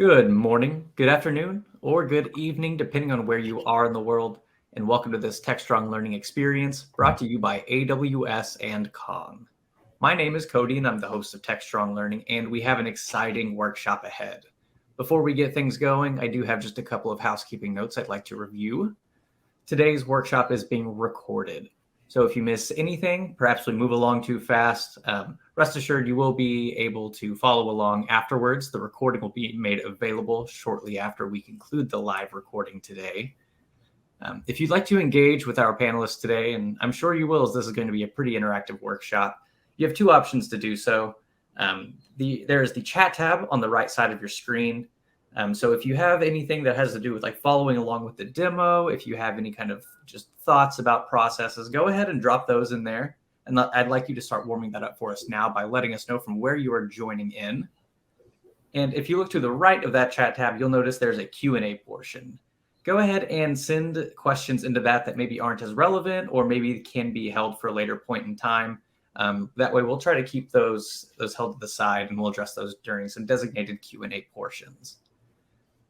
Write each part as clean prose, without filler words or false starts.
Good morning, good afternoon, or good evening, depending on where you are in the world. And welcome to this Techstrong learning experience brought to you by AWS and Kong. My name is Cody, and I'm the host of Techstrong Learning, and we have an exciting workshop ahead. Before we get things going, I do have just a couple of housekeeping notes I'd like to review. Today's workshop is being recorded. So if you miss anything, perhaps we move along too fast, rest assured you will be able to follow along afterwards. The recording will be made available shortly after we conclude the live recording today. If you'd like to engage with our panelists today, and I'm sure you will, as this is going to be a pretty interactive workshop, you have two options to do so. There is the chat tab on the right side of your screen. So if you have anything that has to do with like following along with the demo, if you have any kind of just thoughts about processes, go ahead and drop those in there. And I'd like you to start warming that up for us now by letting us know from where you are joining in. And if you look to the right of that chat tab, you'll notice there's a Q&A portion. Go ahead and send questions into that maybe aren't as relevant or maybe can be held for a later point in time. That way we'll try to keep those held to the side, and we'll address those during some designated Q&A portions.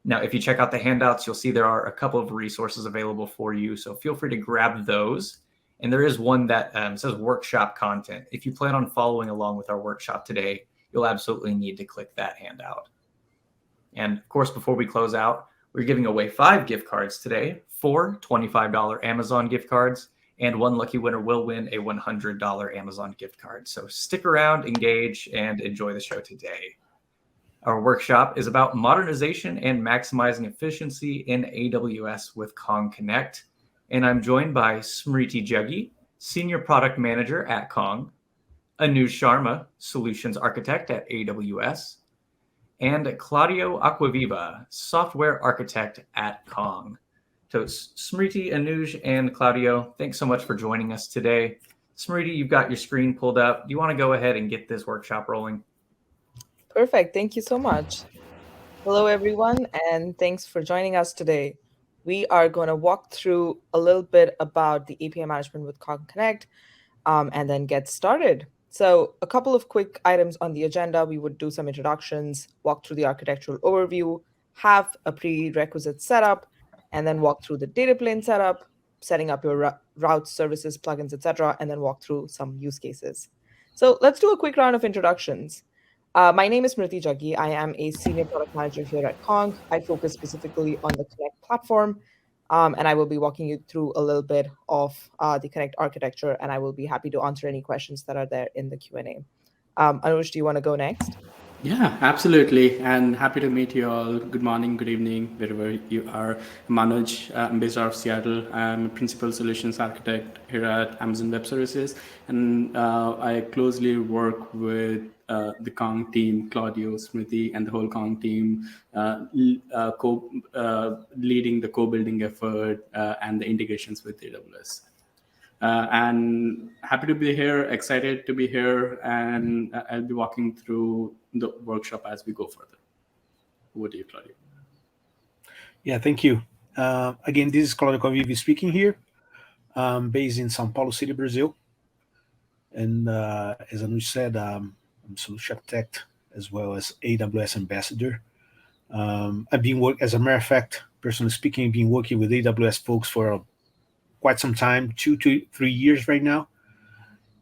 Now, if you check out the handouts, you'll see there are a couple of resources available for you, so feel free to grab those. And there is one that says workshop content. If you plan on following along with our workshop today, you'll absolutely need to click that handout. And of course, before we close out, we're giving away 5 gift cards today, 4 $25 Amazon gift cards, and one lucky winner will win a $100 Amazon gift card. So stick around, engage, and enjoy the show today. Our workshop is about modernization and maximizing efficiency in AWS with Konnect. And I'm joined by Smriti Jaggi, Senior Product Manager at Kong, Anuj Sharma, Solutions Architect at AWS, and Claudio Acquaviva, Software Architect at Kong. So Smriti, Anuj, and Claudio, thanks so much for joining us today. Smriti, you've got your screen pulled up. Do you want to go ahead and get this workshop rolling? Perfect. Thank you so much. Hello, everyone, and thanks for joining us today. We are going to walk through a little bit about the API management with Konnect and then get started. So a couple of quick items on the agenda. We would do some introductions, walk through the architectural overview, have a prerequisite setup, and then walk through the data plane setup, setting up your routes, services, plugins, etc., and then walk through some use cases. So let's do a quick round of introductions. My name is Smriti Jaggi. I am a senior product manager here at Kong. I focus specifically on the Konnect platform, and I will be walking you through a little bit of the Konnect architecture, and I will be happy to answer any questions that are there in the Q&A. Anuj, do you want to go next? Yeah, absolutely. And happy to meet you all. Good morning, good evening, wherever you are. I'm Anuj. I'm based out of Seattle. I'm a principal solutions architect here at Amazon Web Services. And I closely work with the Kong team, Claudio, Smriti, and the whole Kong team, leading the co-building effort and the integrations with AWS. And happy to be here, excited to be here, and I'll be walking through the workshop as we go further. Over to you, Claudio. Yeah, thank you. Again, this is Claudio Acquaviva speaking here, based in São Paulo City, Brazil. And as Anuj said, I'm solution architect as well as AWS ambassador. I've been as a matter of fact, personally speaking, I've been working with AWS folks for quite some time, 2 to 3 years right now.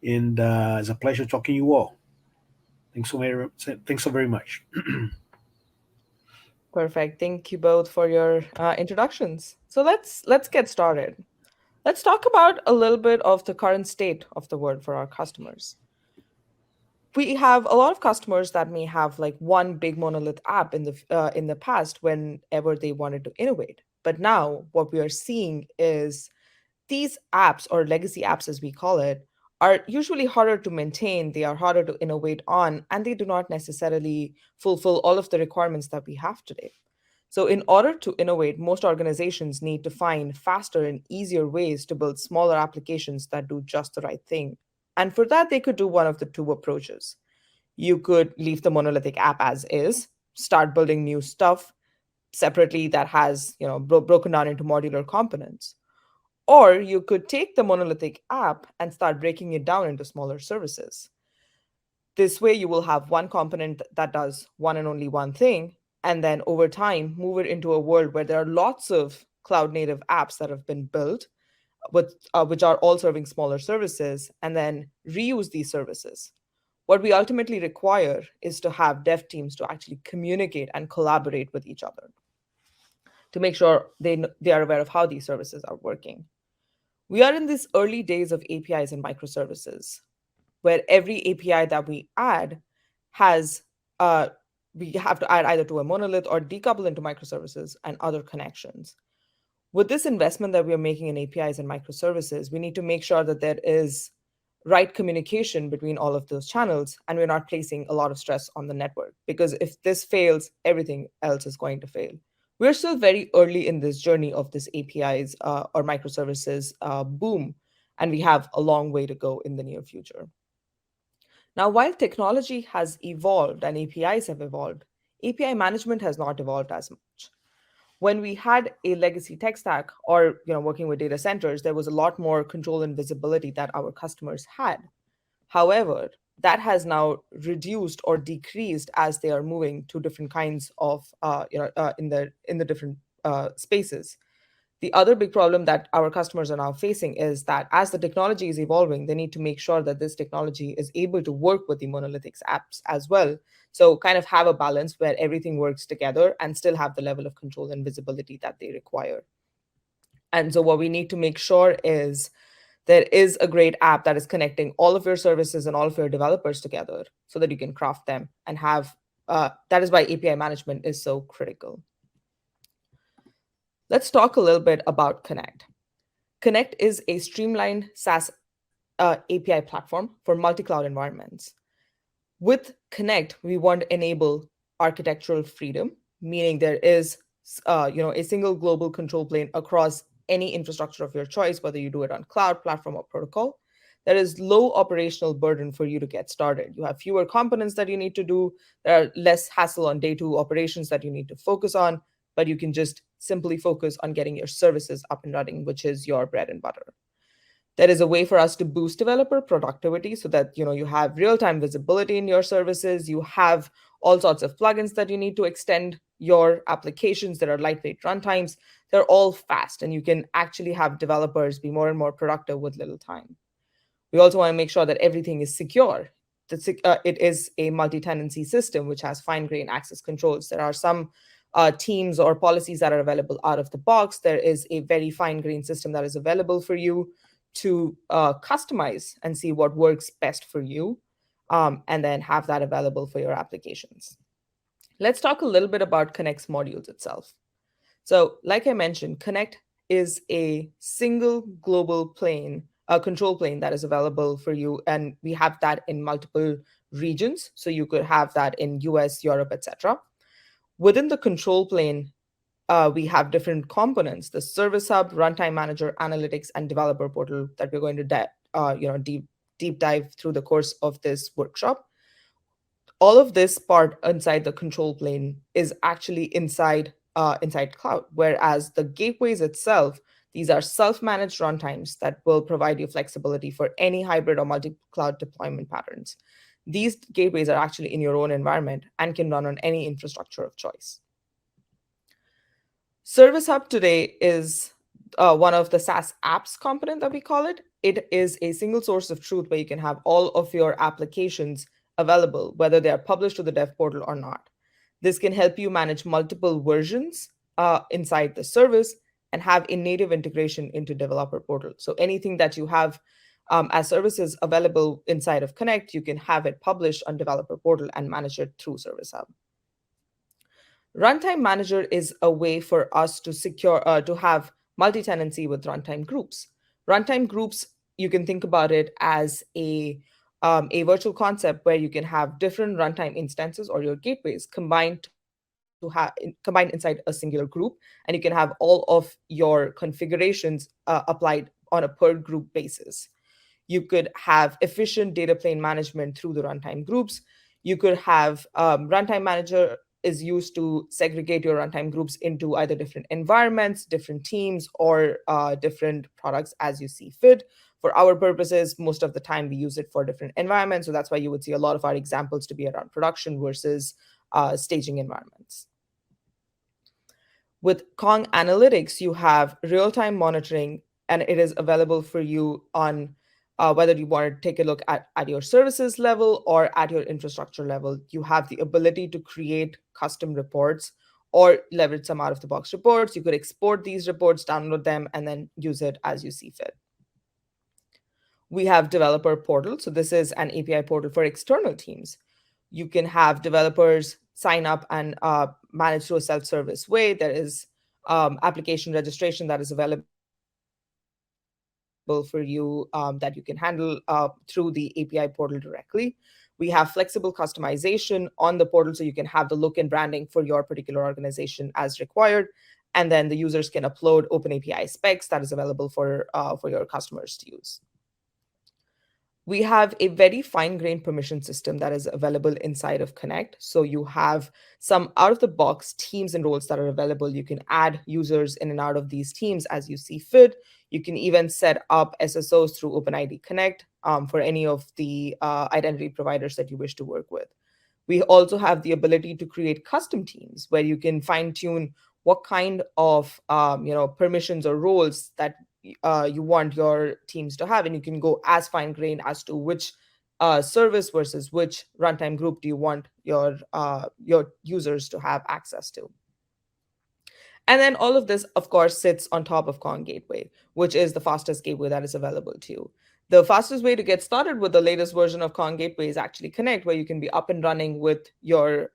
And it's a pleasure talking to you all. Thanks so very much. Perfect. Thank you both for your introductions. So let's get started. Let's talk about a little bit of the current state of the world for our customers. We have a lot of customers that may have like one big monolith app in the past whenever they wanted to innovate. But now what we are seeing is these apps, or legacy apps as we call it, are usually harder to maintain, they are harder to innovate on, and they do not necessarily fulfill all of the requirements that we have today. So in order to innovate, most organizations need to find faster and easier ways to build smaller applications that do just the right thing. And for that, they could do one of the two approaches. You could leave the monolithic app as is, start building new stuff separately that has broken down into modular components. Or you could take the monolithic app and start breaking it down into smaller services. This way, you will have one component that does one and only one thing, and then over time move it into a world where there are lots of cloud native apps that have been built which are all serving smaller services, and then reuse these services. What we ultimately require is to have dev teams to actually communicate and collaborate with each other to make sure they are aware of how these services are working. We are in these early days of APIs and microservices, where every API that we add has we have to add either to a monolith or decouple into microservices and other connections. With this investment that we are making in APIs and microservices, we need to make sure that there is right communication between all of those channels, and we're not placing a lot of stress on the network, because if this fails, everything else is going to fail. We're still very early in this journey of this APIs or microservices boom, and we have a long way to go in the near future. Now, while technology has evolved and APIs have evolved, API management has not evolved as much. When we had a legacy tech stack or working with data centers, there was a lot more control and visibility that our customers had. However, that has now reduced or decreased as they are moving to different kinds of in the different spaces. The other big problem that our customers are now facing is that as the technology is evolving, they need to make sure that this technology is able to work with the monolithic apps as well. So kind of have a balance where everything works together and still have the level of control and visibility that they require. And so what we need to make sure is there is a great app that is connecting all of your services and all of your developers together so that you can craft them and have, that is why API management is so critical. Let's talk a little bit about Konnect. Konnect is a streamlined SaaS API platform for multi-cloud environments. With Konnect, we want to enable architectural freedom, meaning there is a single global control plane across any infrastructure of your choice, whether you do it on cloud, platform, or protocol. There is low operational burden for you to get started. You have fewer components that you need to do. There are less hassle on day two operations that you need to focus on, but you can just simply focus on getting your services up and running, which is your bread and butter. There is a way for us to boost developer productivity so that you have real-time visibility in your services. You have all sorts of plugins that you need to extend your applications. There are lightweight runtimes. They're all fast, and you can actually have developers be more and more productive with little time. We also want to make sure that everything is secure. It is a multi-tenancy system, which has fine-grained access controls. There are some teams or policies that are available out of the box. There is a very fine-grained system that is available for you to customize and see what works best for you, and then have that available for your applications. Let's talk a little bit about Konnect's modules itself. So like I mentioned, Konnect is a single global plane, a control plane that is available for you. And we have that in multiple regions. So you could have that in US, Europe, etc. Within the control plane, we have different components: the Service Hub, Runtime Manager, Analytics, and Developer Portal that we're going to deep dive through the course of this workshop. All of this part inside the control plane is actually inside cloud, whereas the gateways itself, these are self-managed runtimes that will provide you flexibility for any hybrid or multi-cloud deployment patterns. These gateways are actually in your own environment and can run on any infrastructure of choice. Service Hub today is one of the SaaS apps component that we call it. It is a single source of truth where you can have all of your applications available, whether they are published to the dev portal or not. This can help you manage multiple versions inside the service and have a native integration into developer portal. So anything that you have as services available inside of Konnect, you can have it published on developer portal and manage it through Service Hub. Runtime Manager is a way for us to to have multi-tenancy with runtime groups. Runtime groups, you can think about it as a virtual concept where you can have different runtime instances or your gateways combined inside a singular group, and you can have all of your configurations applied on a per group basis. You could have efficient data plane management through the runtime groups. You could have Runtime Manager is used to segregate your runtime groups into either different environments, different teams, or different products as you see fit. For our purposes, most of the time we use it for different environments. So that's why you would see a lot of our examples to be around production versus staging environments. With Kong Analytics, you have real-time monitoring, and it is available for you on whether you want to take a look at your services level or at your infrastructure level. You have the ability to create custom reports or leverage some out-of-the-box reports. You could export these reports, download them, and then use it as you see fit. We have developer portal. So this is an API portal for external teams. You can have developers sign up and manage through a self-service way. There is application registration that is available for you that you can handle through the API portal directly. We have flexible customization on the portal, so you can have the look and branding for your particular organization as required. And then the users can upload open API specs that is available for your customers to use. We have a very fine-grained permission system that is available inside of Konnect. So you have some out-of-the-box teams and roles that are available. You can add users in and out of these teams as you see fit. You can even set up SSOs through OpenID Connect for any of the identity providers that you wish to work with. We also have the ability to create custom teams where you can fine-tune what kind of permissions or roles that you want your teams to have, and you can go as fine-grained as to which service versus which runtime group do you want your users to have access to. And then all of this, of course, sits on top of Kong Gateway, which is the fastest gateway that is available to you. The fastest way to get started with the latest version of Kong Gateway is actually Konnect, where you can be up and running with your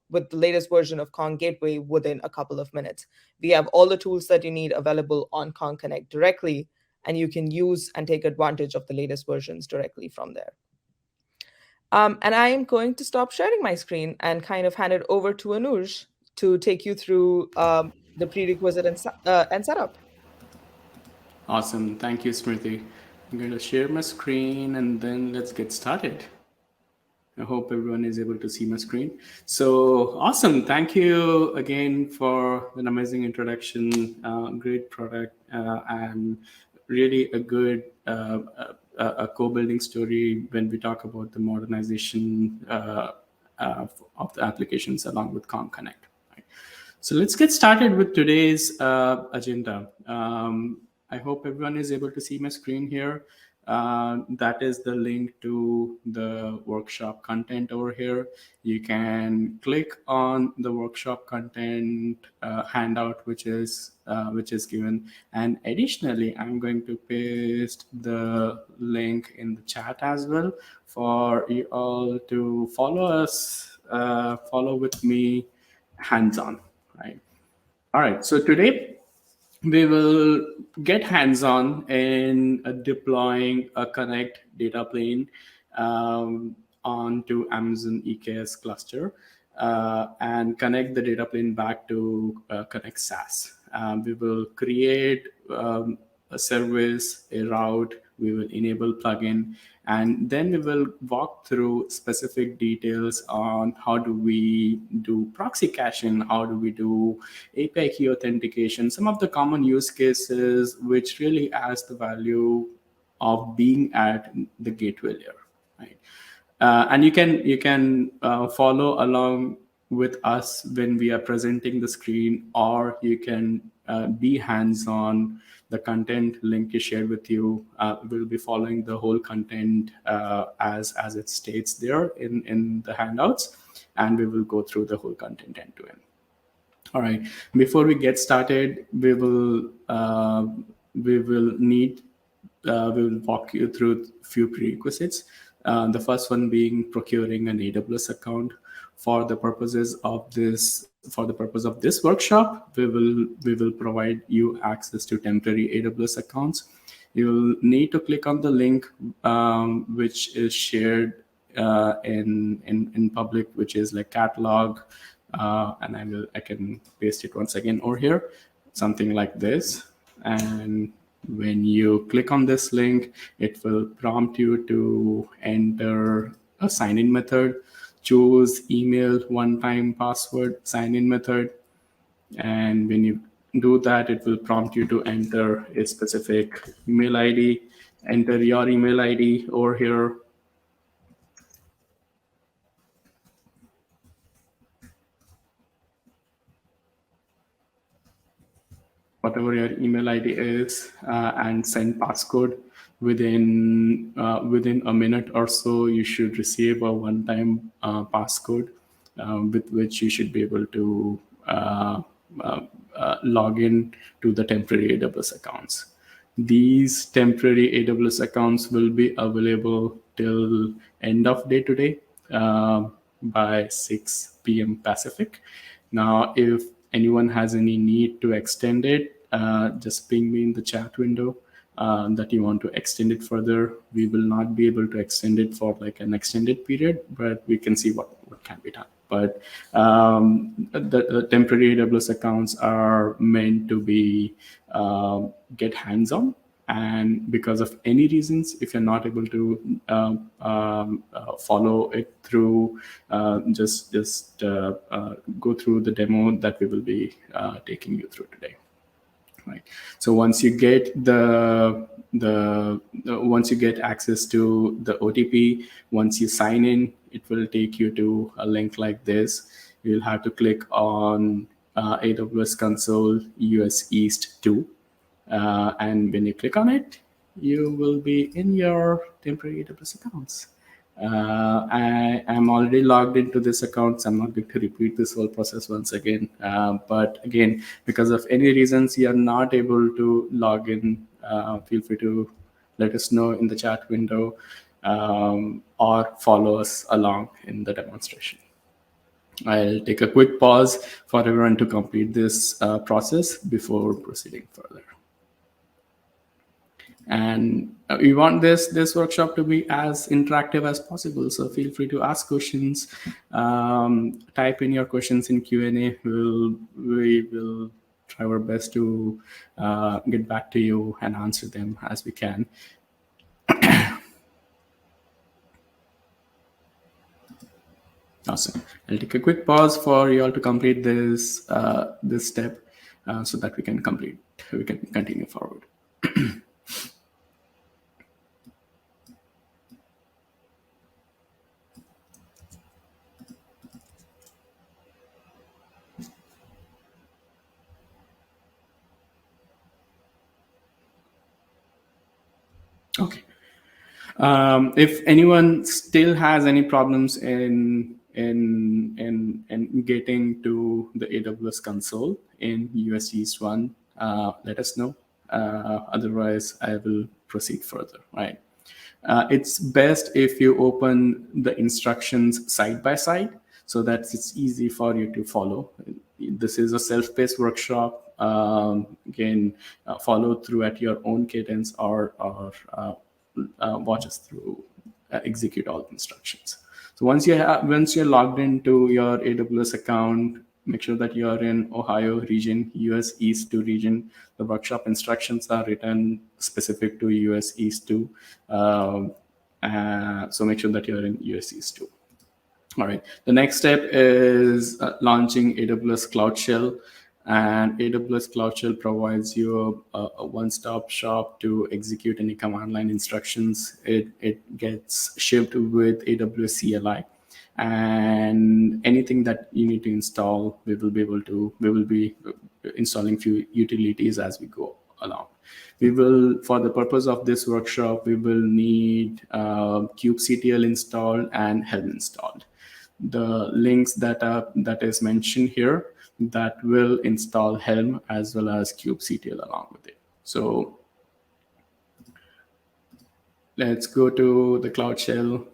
with the latest version of Kong Gateway within a couple of minutes. We have all the tools that you need available on Kong Konnect directly, and you can use and take advantage of the latest versions directly from there. And I am going to stop sharing my screen and kind of hand it over to Anuj to take you through the prerequisite and setup. Awesome. Thank you, Smriti. I'm going to share my screen and then let's get started. I hope everyone is able to see my screen. So awesome. Thank you again for an amazing introduction. Great product and really a good a co-building story when we talk about the modernization of the applications along with Kong Konnect. Right? So let's get started with today's agenda. I hope everyone is able to see my screen here. That is the link to the workshop content over here. You can click on the workshop content handout, which is given. And additionally, I'm going to paste the link in the chat as well for you all to follow us, follow with me hands-on, right? All right, so today we will get hands-on in deploying a Konnect data plane onto Amazon EKS cluster and connect the data plane back to Konnect SaaS. We will create a service, a route, we will enable plugin, and then we will walk through specific details on how do we do proxy caching, how do we do API key authentication, some of the common use cases which really adds the value of being at the gateway layer, right? And you can follow along with us when we are presenting the screen, or you can be hands-on. The content link is shared with you. We'll be following the whole content as it states there in the handouts, and we will go through the whole content end to end. All right. Before we get started, we will walk you through a few prerequisites. The first one being procuring an AWS account. For the purposes of this workshop, we will provide you access to temporary AWS accounts. You'll need to click on the link which is shared in public, which is like catalog, and I can paste it once again over here, something like this. And when you click on this link, it will prompt you to enter a sign-in method. Choose email, one-time password, sign-in method. And when you do that, it will prompt you to enter a specific email ID. Enter your email ID over here. whatever your email ID is and send passcode. Within a minute or so, you should receive a one-time passcode with which you should be able to log in to the temporary AWS accounts. These temporary AWS accounts will be available till end of day today by 6 p.m. Pacific. Now, if anyone has any need to extend it, just ping me in the chat window that you want to extend it further. We will not be able to extend it for like an extended period, but we can see what can be done. But the temporary AWS accounts are meant to be get hands-on. And because of any reasons, if you're not able to follow it through, just go through the demo that we will be taking you through today. Right. So once you get once you get access to the OTP, once you sign in, it will take you to a link like this. You'll have to click on AWS Console US East 2. And when you click on it, you will be in your temporary AWS accounts. I am already logged into this account, so I'm not going to repeat this whole process once again. But again, because of any reasons you are not able to log in, feel free to let us know in the chat window or follow us along in the demonstration. I'll take a quick pause for everyone to complete this process before proceeding further. And we want this workshop to be as interactive as possible. So feel free to ask questions, type in your questions in Q&A. We will try our best to get back to you and answer them as we can. Awesome. I'll take a quick pause for you all to complete this this step so that we can continue forward. Okay. If anyone still has any problems in getting to the AWS console in US East 1, let us know. Otherwise, I will proceed further. Right. It's best if you open the instructions side by side so that it's easy for you to follow. This is a self-paced workshop. Again, follow through at your own cadence or watch us through, execute all the instructions. So once you're logged into your AWS account, make sure that you are in Ohio region, US East 2 region. The workshop instructions are written specific to US East 2. So make sure that you're in US East 2. All right. The next step is launching AWS Cloud Shell. And AWS Cloud Shell provides you a one-stop shop to execute any command line instructions. It gets shipped with AWS CLI, and anything that you need to install, we will be installing few utilities as we go along. We will, for the purpose of this workshop, we will need kubectl installed and Helm installed. The links that is mentioned here, that will install Helm as well as kubectl along with it. So let's go to the Cloud Shell.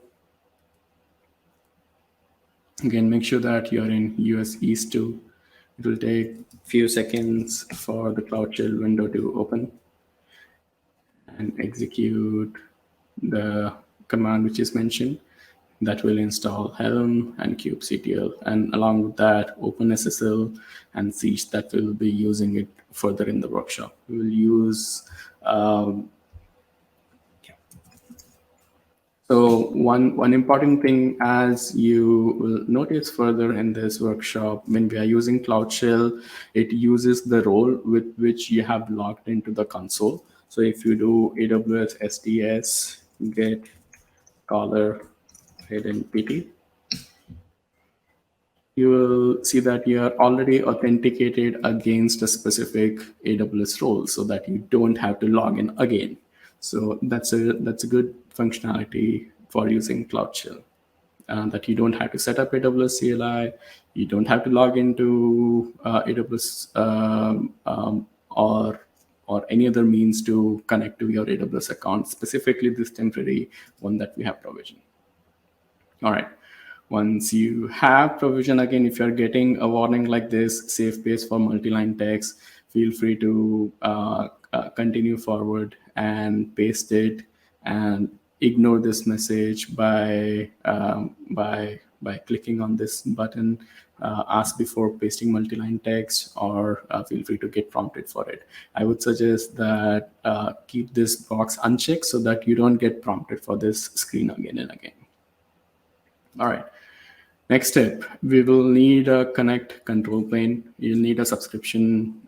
Again, make sure that you're in US East 2. It will take a few seconds for the Cloud Shell window to open and execute the command which is mentioned. That will install Helm and kubectl, and along with that, OpenSSL and Siege that will be using it further in the workshop. We will use so one important thing, as you will notice further in this workshop, when we are using Cloud Shell, it uses the role with which you have logged into the console. So if you do AWS SDS get caller hidden PT, you will will see that you are already authenticated against a specific AWS role so that you don't have to log in again. So that's a good functionality for using Cloud Shell. That you don't have to set up AWS CLI, you don't have to log into AWS or any other means to connect to your AWS account, specifically this temporary one that we have provisioned. All right. Once you have provision, again, if you're getting a warning like this, safe space for multi-line text, feel free to continue forward and paste it and ignore this message by clicking on this button, ask before pasting multi-line text, or feel free to get prompted for it. I would suggest that keep this box unchecked so that you don't get prompted for this screen again and again. All right. Next step, we will need a Konnect control plane. You'll need a subscription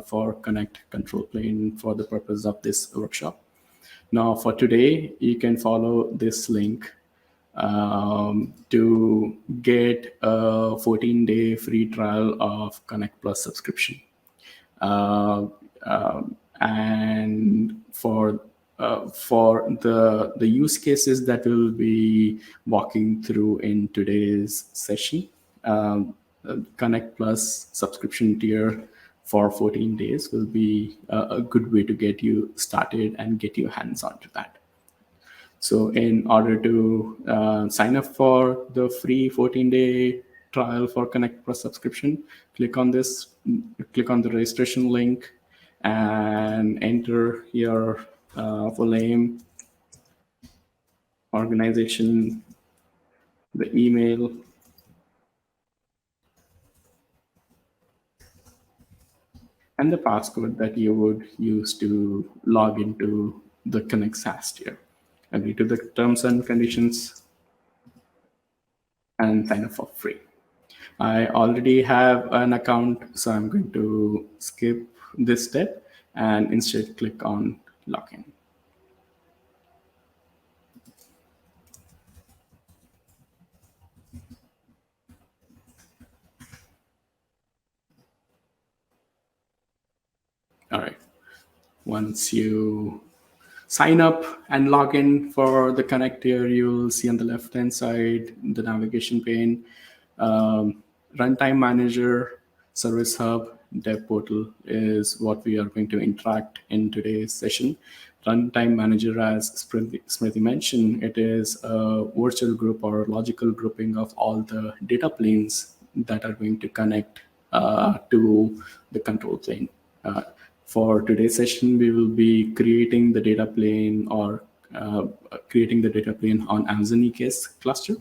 for Konnect control plane for the purpose of this workshop. Now, for today, you can follow this link to get a 14-day free trial of Konnect Plus subscription. And for the use cases that we'll be walking through in today's session, Konnect Plus subscription tier for 14 days will be a good way to get you started and get your hands onto that. So in order to sign up for the free 14-day trial for Konnect Plus subscription, click on the registration link and enter your full name, organization, the email, and the passcode that you would use to log into the Konnect SaaS tier. Agree to the terms and conditions and sign up for free. I already have an account, so I'm going to skip this step and instead click on login. All right. Once you sign up and log in for the Konnect tier, you'll see on the left-hand side the navigation pane, Runtime Manager, Service Hub, Dev Portal is what we are going to interact in today's session. Runtime Manager, as Smriti mentioned, it is a virtual group or logical grouping of all the data planes that are going to connect to the control plane. For today's session, we will be creating the data plane or creating the data plane on Amazon EKS cluster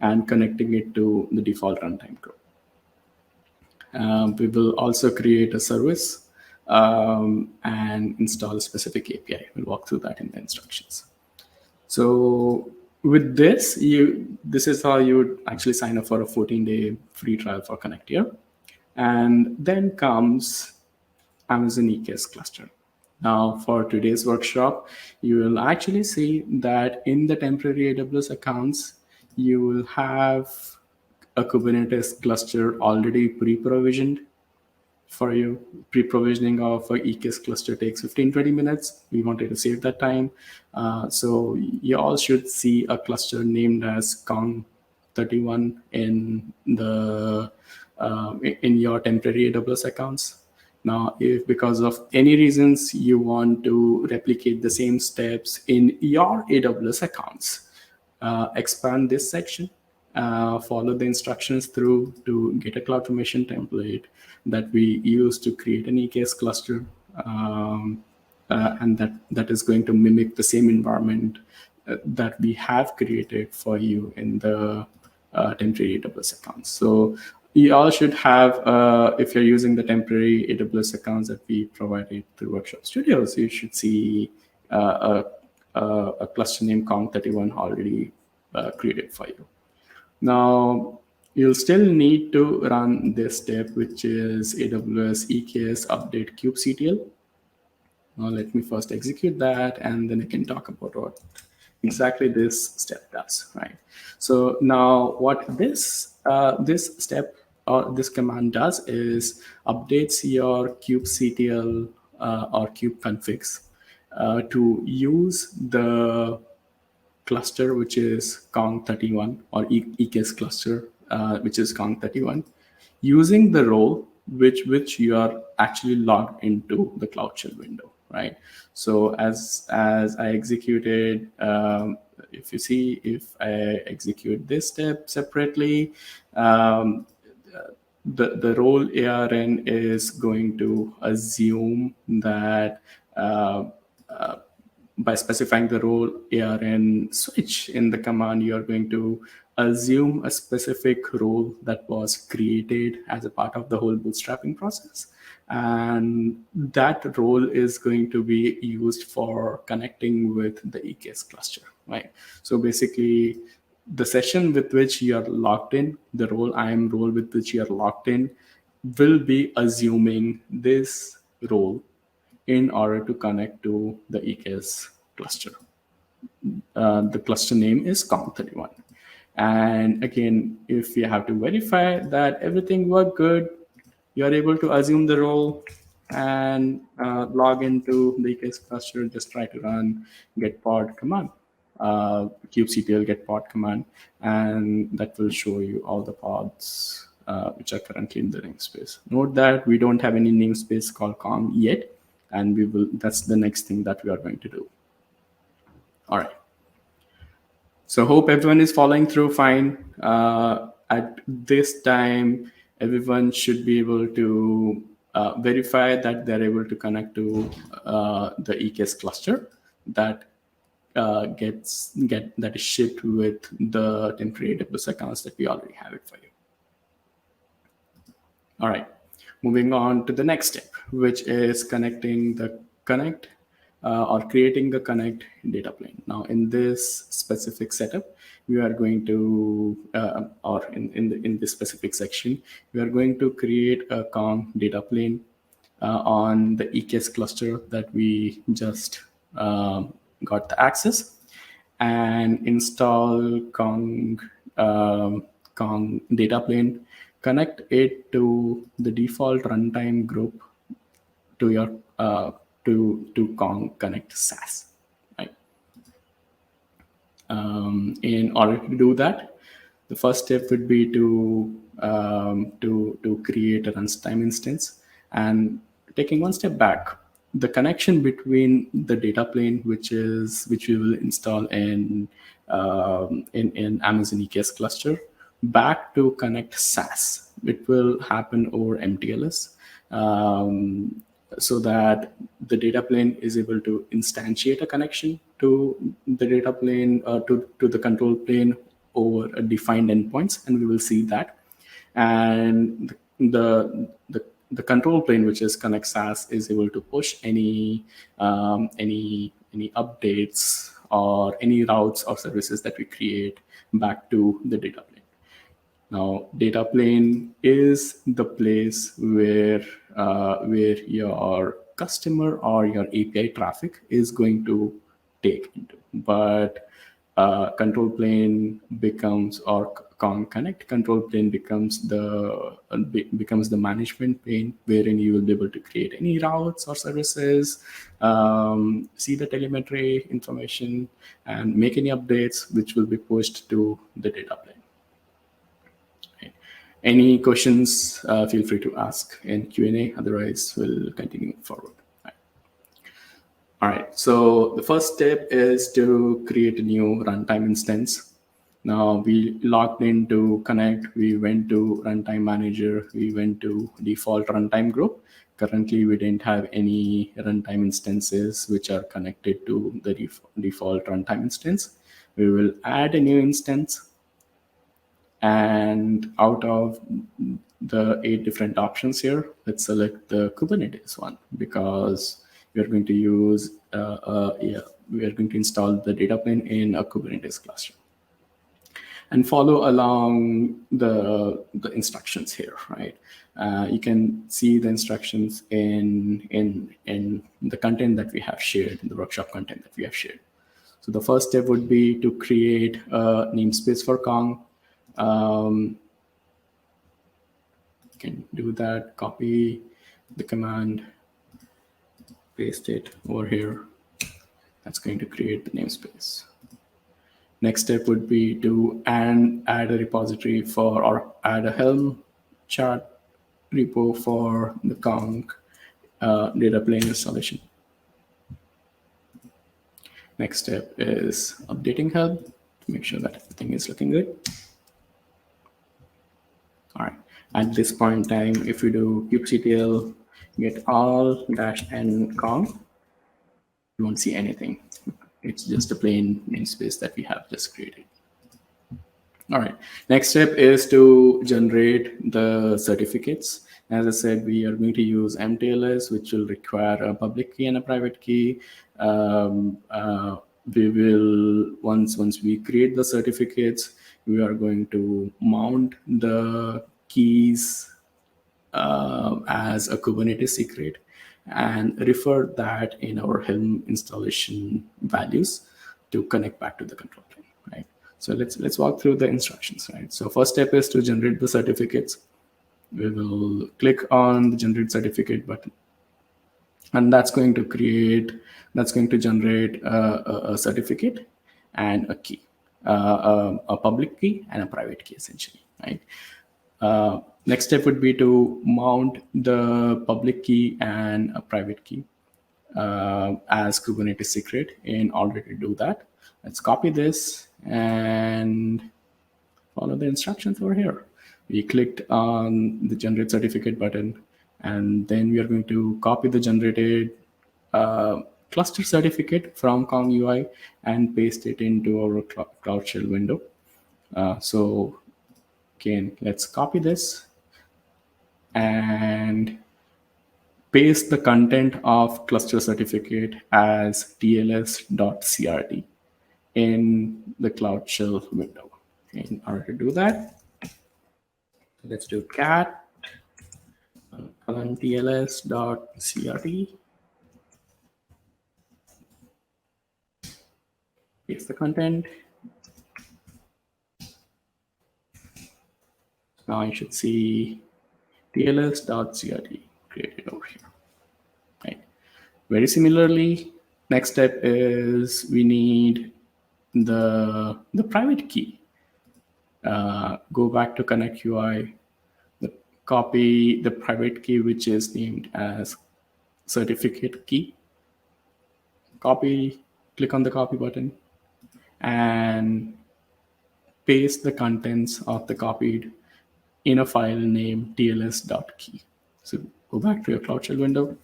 and connecting it to the default runtime group. We will also create a service and install a specific API. We'll walk through that in the instructions. So with this, this is how you would actually sign up for a 14-day free trial for Konnect here. And then comes Amazon EKS cluster. Now, for today's workshop, you will actually see that in the temporary AWS accounts, you will have a Kubernetes cluster already pre-provisioned for you. Pre-provisioning of a EKS cluster takes 15-20 minutes. We wanted to save that time. So you all should see a cluster named as Kong31 in your temporary AWS accounts. Now, if because of any reasons you want to replicate the same steps in your AWS accounts, expand this section, follow the instructions through to get a CloudFormation template that we use to create an EKS cluster, and that is going to mimic the same environment that we have created for you in the temporary AWS accounts. So you all should have, if you're using the temporary AWS accounts that we provided through Workshop Studios, you should see a cluster named Kong31 already created for you. Now, you'll still need to run this step, which is AWS EKS update kubectl. Now, let me first execute that, and then I can talk about what exactly this step does, right? So now what this step this command does is updates your kubectl or kube configs to use the cluster which is Kong31 or EKS cluster which is Kong31 using the role which you are actually logged into the Cloud Shell window, right? So as I executed, if you see, if I execute this step separately, the role ARN is going to assume that by specifying the role ARN switch in the command, you are going to assume a specific role that was created as a part of the whole bootstrapping process. And that role is going to be used for connecting with the EKS cluster, right? So basically, the session with which you are logged in, the role IAM role with which you are logged in, will be assuming this role in order to connect to the EKS cluster. The cluster name is Kong31. And again, if you have to verify that everything worked good, you are able to assume the role and log into the EKS cluster. Just try to run get pod command, kubectl get pod command, and that will show you all the pods which are currently in the namespace. Note that we don't have any namespace called Kong yet, and we will. That's the next thing that we are going to do. All right. So hope everyone is following through fine. At this time, everyone should be able to verify that they're able to connect to the EKS cluster that that is shipped with the temporary AWS accounts that we already have it for you. All right, moving on to the next step, which is connecting the Konnect or creating the Konnect data plane. Now, in this specific setup, we are going to, or in this specific section, we are going to create a Kong data plane on the EKS cluster that we just got the access, and install Kong data plane, connect it to the default runtime group to your to Kong Konnect SaaS, right? In order to do that, the first step would be to create a runtime instance. And taking one step back, the connection between the data plane, which we will install in Amazon EKS cluster, back to Konnect SaaS, it will happen over MTLS. So that the data plane is able to instantiate a connection to the data plane, to the control plane over a defined endpoints, and we will see that. And the control plane, which is Konnect SaaS, is able to push any updates or any routes or services that we create back to the data plane. Now, data plane is the place where your customer or your API traffic is going to take into. But control plane becomes, or Kong Konnect control plane becomes the management plane, wherein you will be able to create any routes or services, see the telemetry information, and make any updates which will be pushed to the data plane. Any questions, feel free to ask in Q&A. Otherwise, we'll continue forward. All right. So the first step is to create a new runtime instance. Now, we logged into Konnect. We went to Runtime Manager. We went to Default Runtime Group. Currently, we didn't have any runtime instances which are connected to the default runtime instance. We will add a new instance. And out of the 8 different options here, let's select the Kubernetes one, because we are going to use, we are going to install the data plane in a Kubernetes cluster. And follow along the instructions here, right? You can see the instructions in the content that we have shared, in the workshop content that we have shared. So the first step would be to create a namespace for Kong. can do that, copy the command, paste it over here. That's going to create the namespace. Next step would be to add a repository for, or add a Helm chart repo for the Kong data plane installation. Next step is updating Helm to make sure that everything is looking good. All right. At this point in time, if you do kubectl get all -n Kong, you won't see anything. It's just a plain namespace that we have just created. All right. Next step is to generate the certificates. As I said, we are going to use MTLS, which will require a public key and a private key. We will, once we create the certificates, we are going to mount the keys as a Kubernetes secret and refer that in our Helm installation values to connect back to the control plane, right? So let's walk through the instructions, right? So first step is to generate the certificates. We will click on the generate certificate button, and that's going to generate a certificate and a key, a public key and a private key, essentially, right? Next step would be to mount the public key and a private key as Kubernetes secret. In order to do that, let's copy this and follow the instructions over here. We clicked on the generate certificate button, and then we are going to copy the generated cluster certificate from Kong UI and paste it into our Cloud Shell window. So again, let's copy this and paste the content of cluster certificate as tls.crt in the Cloud Shell window. In order to do that, let's do cat tls.crt, paste the content. Now you should see tls.crt created over here, right? Very similarly, next step is we need the private key. Go back to Konnect UI, copy the private key, which is named as certificate key. Copy, click on the copy button, and paste the contents of the copied in a file named tls.key. So go back to your Cloud Shell window,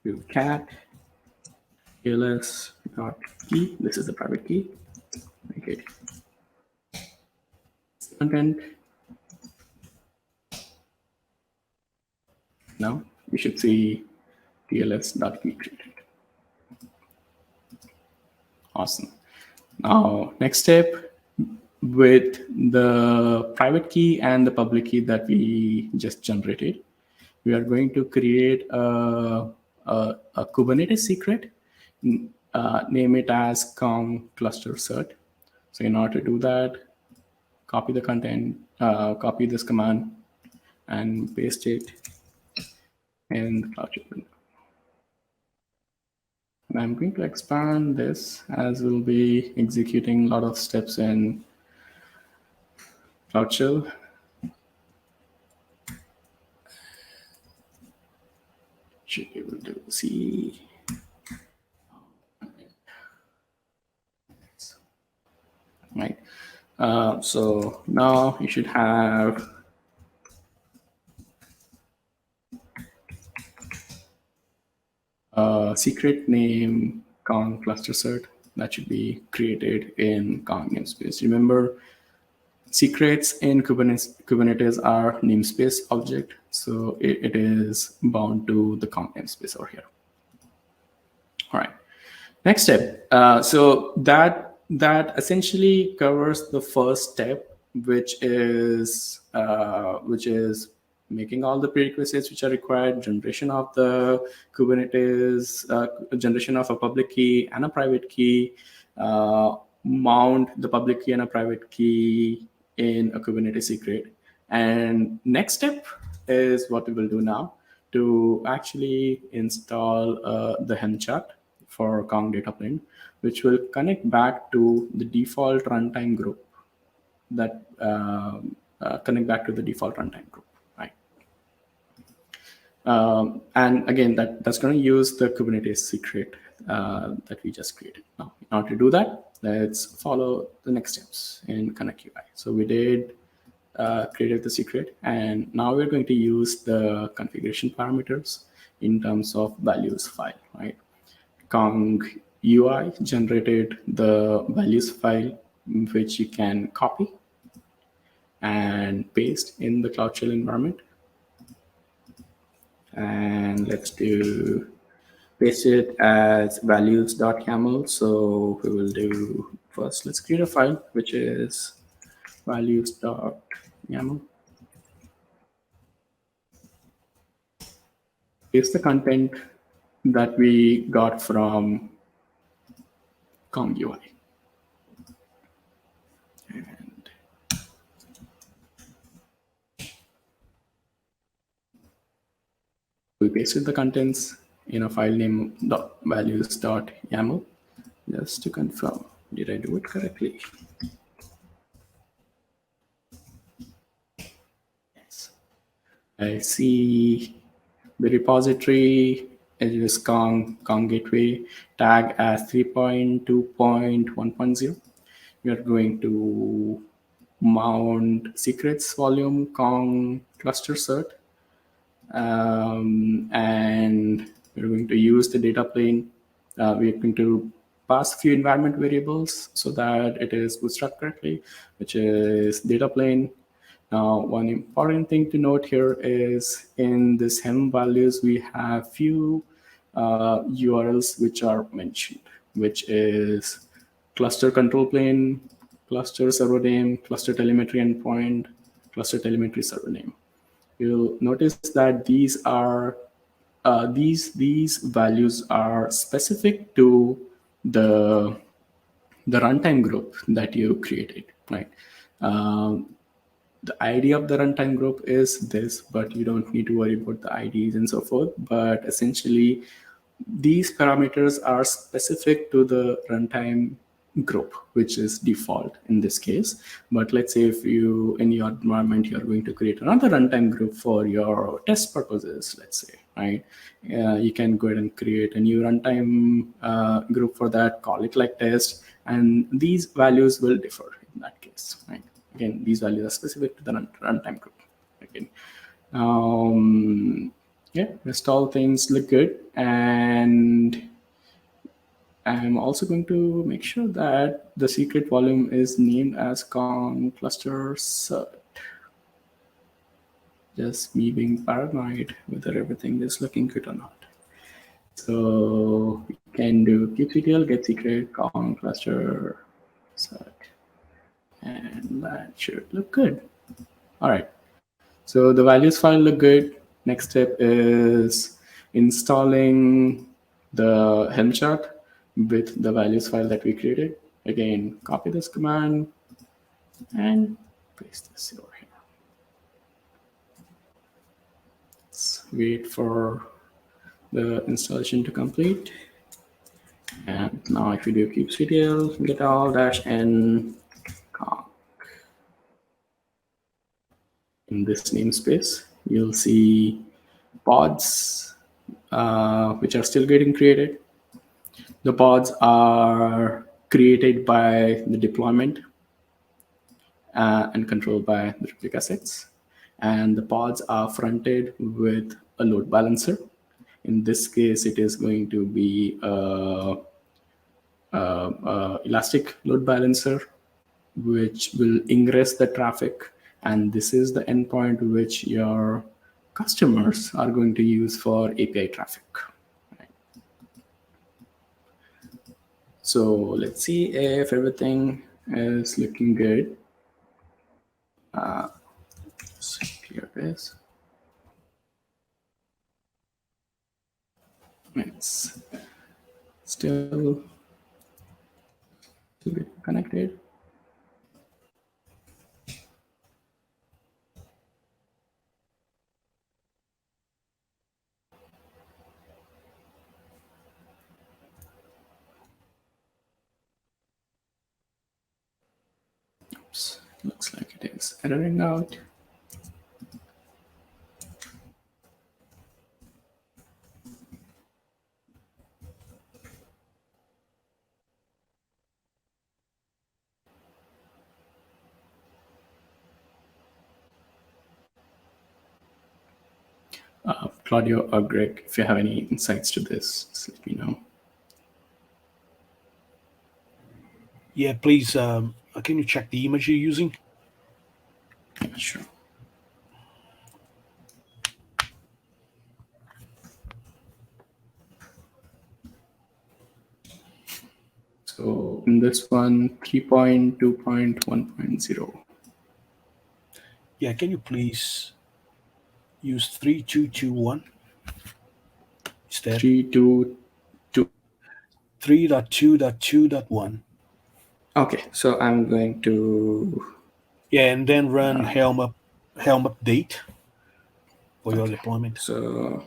do cat tls.key. This is the private key. Okay. Content. Now you should see tls.key created. Awesome. Now, next step, with the private key and the public key that we just generated, we are going to create a Kubernetes secret, name it as Kong cluster cert. So in order to do that, copy the content, copy this command and paste it in the Cloud Shell window. And I'm going to expand this as we'll be executing a lot of steps in Cloud Shell. Should be able to see. Right. So now you should have a secret name Kong cluster cert that should be created in Kong namespace. Remember, secrets in Kubernetes are namespace object, so it is bound to the Kong namespace over here. All right. Next step. So that essentially covers the first step, which is making all the prerequisites which are required, generation of the Kubernetes, generation of a public key and a private key, mount the public key and a private key in a Kubernetes secret, And next step is what we will do now to actually install the Helm chart for Kong data plane, which will connect back to the default runtime group that connect back to the default runtime group, right? And again, that's going to use the Kubernetes secret that we just created. Now, in order to do that, let's follow the next steps in Konnect UI. So we did created the secret, and now we're going to use the configuration parameters in terms of values file, right? Kong UI generated the values file, which you can copy and paste in the Cloud Shell environment. And let's do paste it as values.yaml. So we will do first, let's create a file which is values.yaml. Paste the content that we got from Kong UI. And we pasted the contents in a file name .values.yaml just to confirm, did I do it correctly? Yes. I see the repository is Kong Gateway tag as 3.2.1.0. We are going to mount secrets volume Kong cluster cert. And we're going to use the data plane. We're going to pass a few environment variables so that it is bootstrapped correctly, which is data plane. Now, one important thing to note here is in this Helm values, we have few URLs which are mentioned, which is cluster control plane, cluster server name, cluster telemetry endpoint, cluster telemetry server name. You'll notice that these are these values are specific to the runtime group that you created, right? The ID of the runtime group is this, but you don't need to worry about the IDs and so forth. But essentially, these parameters are specific to the runtime group, which is default in this case. But let's say if you, in your environment, you're going to create another runtime group for your test purposes, let's say, right? You can go ahead and create a new runtime group for that, call it like test, and these values will differ in that case, right? Again, these values are specific to the runtime group. Again, yeah, rest all things look good, and I'm also going to make sure that the secret volume is named as Kong cluster cert. Just me being paranoid whether everything is looking good or not. So we can do kubectl get secret Kong cluster cert, and that should look good. All right. So the values file look good. Next step is installing the Helm chart with the values file that we created. Again, copy this command and paste this over here. Let's wait for the installation to complete. And now if we do kubectl get all -n conk in this namespace, you'll see pods which are still getting created. The pods are created by the deployment and controlled by the replica sets. And the pods are fronted with a load balancer. In this case, it is going to be elastic load balancer, which will ingress the traffic. And this is the endpoint which your customers are going to use for API traffic. So let's see if everything is looking good. Let's clear this. It's still to get connected. Looks like it is erroring out. Claudio or Greg, if you have any insights to this, just let me know. Yeah, please, can you check the image you're using? Yeah, sure. So in this one, 3.2.1.0. Yeah, can you please use 3221 instead? 3.2.2. 3.2.2.1. Okay, so I'm going to. Yeah, and then run Helm update for your deployment. So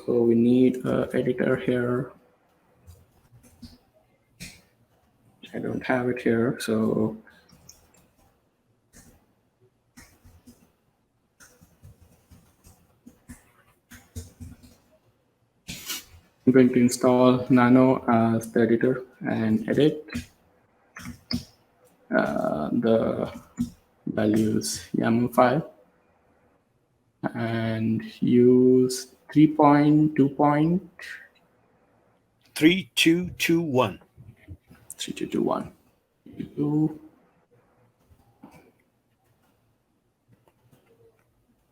we need an editor here. I don't have it here, so I'm going to install Nano as the editor and edit the values YAML file and use 3.2.3221. 3221.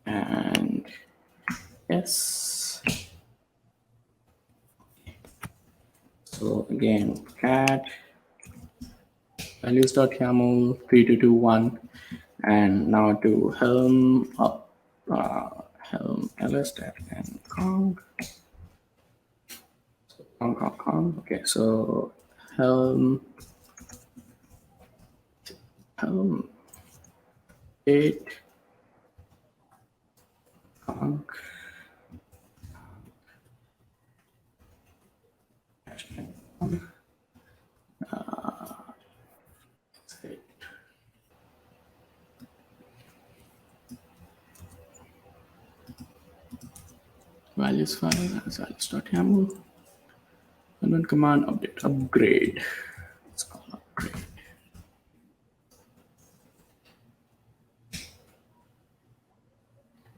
And yes. So again, cat values.yaml 3221, and now to helm up helm ls and conk. So conk. Okay, so helm 8 conk values file as values.yaml, and then command upgrade. It's called upgrade.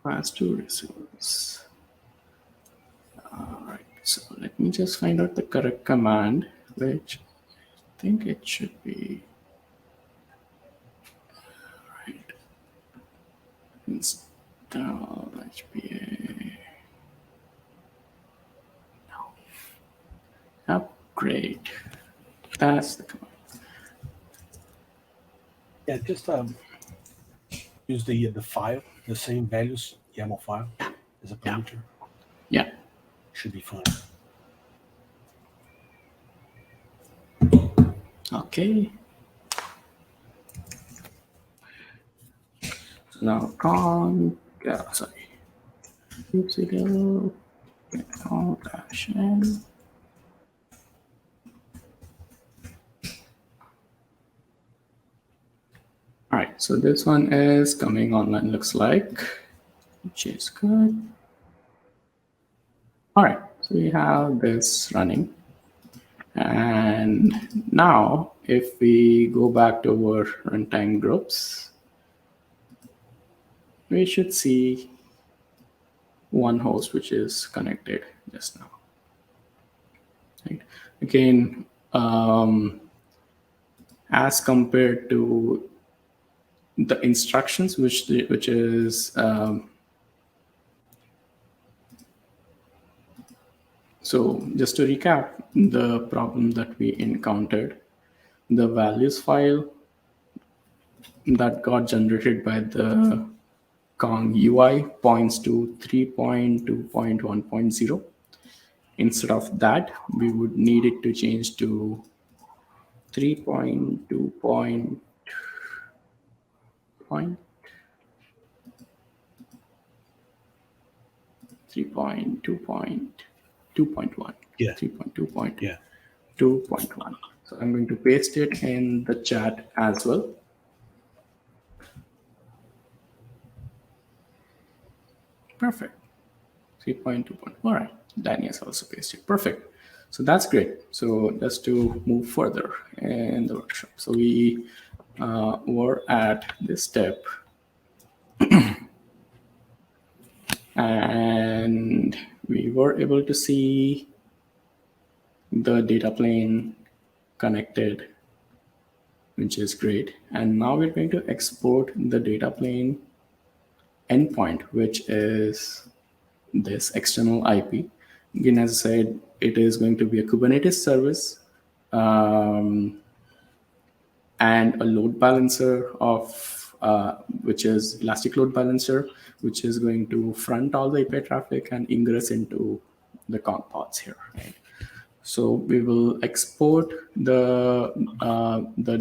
Pass to resource. All right, so let me just find out the correct command, which I think it should be right. Install HPA. No. Upgrade. That's the command. Yeah, just use the file, the same values YAML file as a parameter. Yeah. Should be fine. Okay. So now sorry. Kubectl get all dash n. All right, so this one is coming online, looks like, which is good. All right, so we have this running. And now if we go back to our runtime groups, we should see one host which is connected just now. Right? Again, as compared to the instructions, which is so just to recap the problem that we encountered, the values file that got generated by the Kong UI points to 3.2.1.0. Instead of that, we would need it to change to 3.2.1. Yeah. 3.2.2.1. Yeah. So I'm going to paste it in the chat as well. perfect. 3.2. All right, Danny has also pasted. Perfect. So that's great. So just to move further in the workshop. So we were at this step. And we were able to see the data plane connected, which is great. And now we're going to export the data plane endpoint, which is this external IP. Again, as I said, it is going to be a Kubernetes service and a load balancer of which is Elastic Load Balancer, which is going to front all the API traffic and ingress into the Kong pods here. Right? So we will export the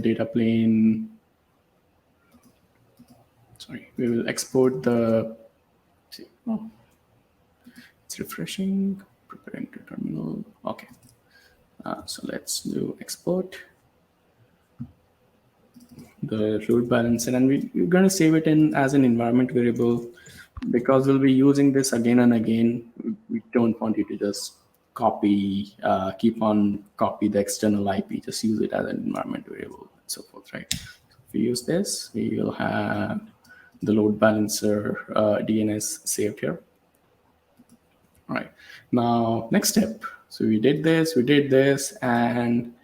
data plane. Sorry, we will export the. Oh, it's refreshing. Preparing to terminal. Okay. So let's do export the load balancer, and we're going to save it in as an environment variable because we'll be using this again and again. We don't want you to just copy, keep on copy the external IP, just use it as an environment variable and so forth, right? So if we use this, we will have the load balancer DNS saved here. All right, now next step. So we did this, and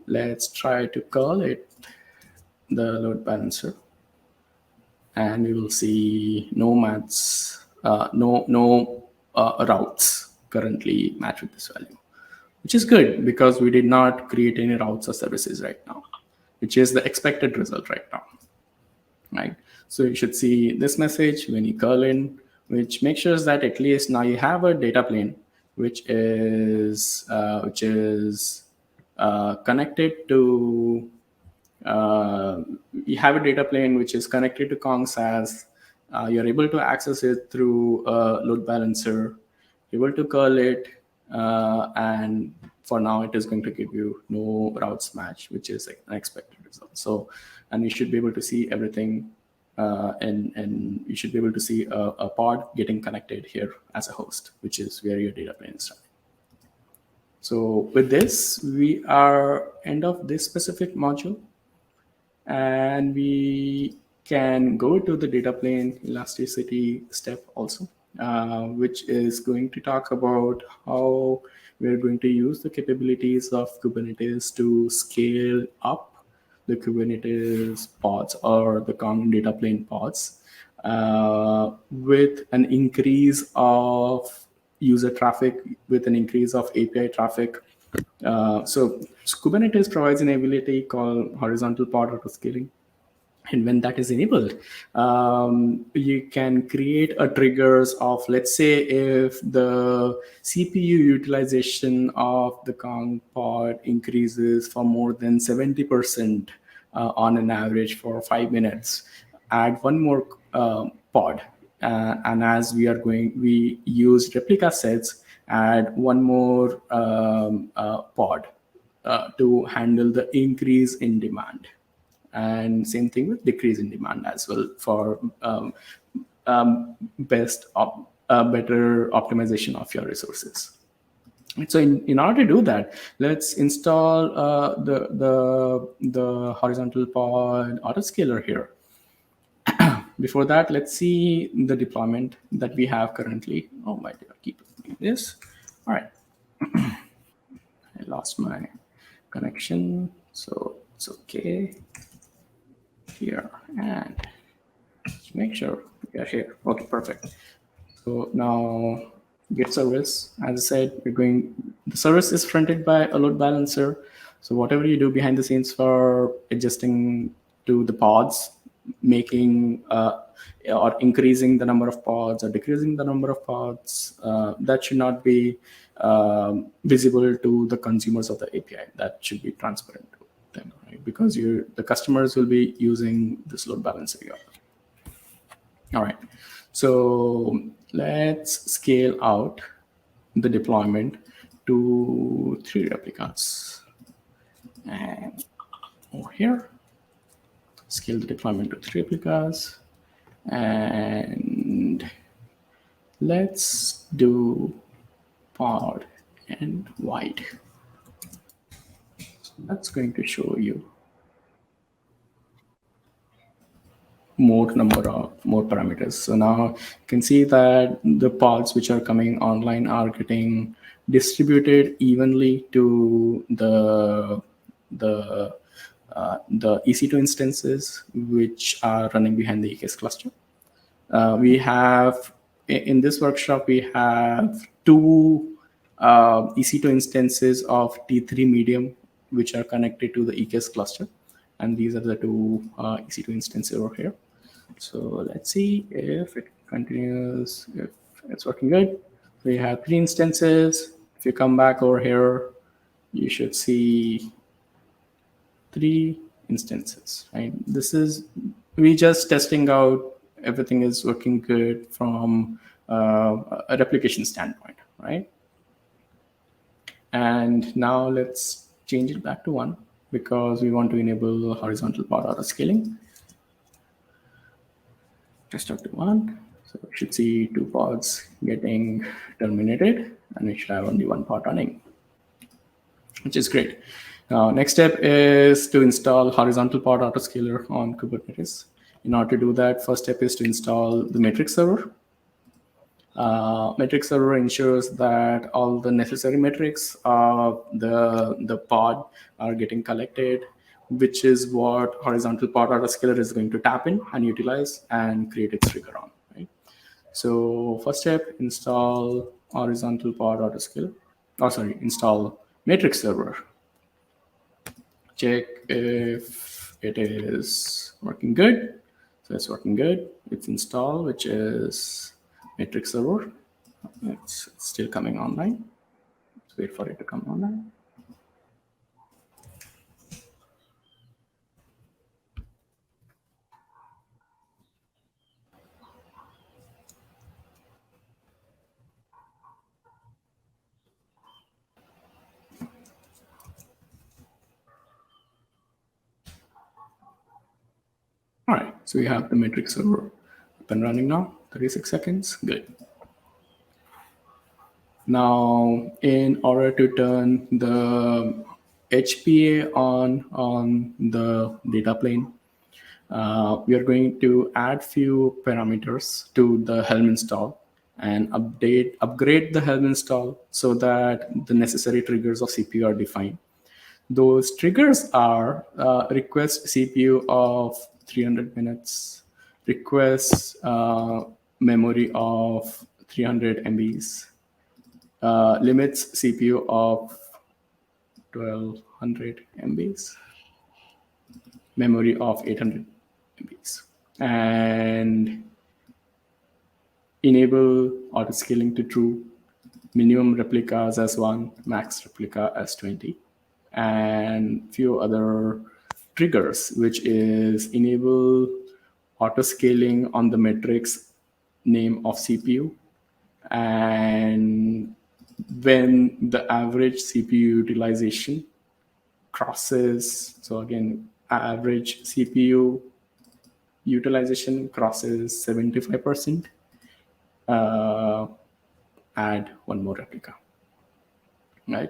let's try to call it the load balancer, and we will see no maths, no routes currently match with this value, which is good because we did not create any routes or services right now, which is the expected result right now, right? So you should see this message when you curl in, which makes sure that at least now you have a data plane which is connected to. You have a data plane which is connected to Kong SaaS. You're able to access it through a load balancer, able to curl it, and for now it is going to give you no routes match, which is an expected result. So, and you should be able to see everything, and you should be able to see a pod getting connected here as a host, which is where your data plane is running. So with this, we are end of this specific module. And we can go to the data plane elasticity step also, which is going to talk about how we're going to use the capabilities of Kubernetes to scale up the Kubernetes pods or the common data plane pods with an increase of user traffic, with an increase of API traffic. So Kubernetes provides an ability called horizontal pod autoscaling. And when that is enabled, you can create a triggers of, let's say, if the CPU utilization of the Kong pod increases for more than 70% on an average for 5 minutes, add one more pod. And as we use replica sets, add one more pod to handle the increase in demand. And same thing with decrease in demand as well for better optimization of your resources. So in order to do that, let's install the horizontal pod autoscaler here. Before that, let's see the deployment that we have currently. Oh my God, keep doing this. All right. I lost my connection, so it's okay. Here, and make sure we are here. Okay, perfect. So now Git service, as I said, the service is fronted by a load balancer. So whatever you do behind the scenes for adjusting to the pods, making or increasing the number of pods or decreasing the number of pods, that should not be visible to the consumers of the API. That should be transparent to them, right? Because the customers will be using this load balancer here. All right, so let's scale out the deployment to 3 replicas. And over here, scale the deployment to 3 replicas. And Let's do pod and wide. So that's going to show you more parameters. So now you can see that the pods which are coming online are getting distributed evenly to the EC2 instances which are running behind the EKS cluster. We have in this workshop we have two EC2 instances of T3 medium which are connected to the EKS cluster, and these are the two EC2 instances over here. So let's see if it continues, if it's working good. We have 3 instances. If you come back over here, you should see 3 instances, right? This is, we just testing out everything is working good from a replication standpoint, right? And now let's change it back to 1 because we want to enable horizontal pod auto scaling. Test out to 1. So we should see 2 pods getting terminated, and we should have only 1 pod running, which is great. Next step is to install horizontal pod autoscaler on Kubernetes. In order to do that, first step is to install the metric server. Metric server ensures that all the necessary metrics of the pod are getting collected, which is what horizontal pod autoscaler is going to tap in and utilize and create its trigger on. Right? So first step, install horizontal pod autoscaler. Install metric server. Check if it is working good. So it's working good. It's installed, which is metric server. It's still coming online. Let's wait for it to come online. All right, so we have the metric server up and running now, 36 seconds, good. Now, in order to turn the HPA on the data plane, we are going to add few parameters to the Helm install and upgrade the Helm install so that the necessary triggers of CPU are defined. Those triggers are request CPU of 300 minutes, request memory of 300 MBs, limits CPU of 1200 MBs, memory of 800 MBs, and enable auto scaling to true, minimum replicas as 1, max replica as 20, and few other triggers, which is enable auto scaling on the metrics name of CPU, and when the average CPU utilization crosses, so again, average CPU utilization crosses 75%, add 1 more replica, right?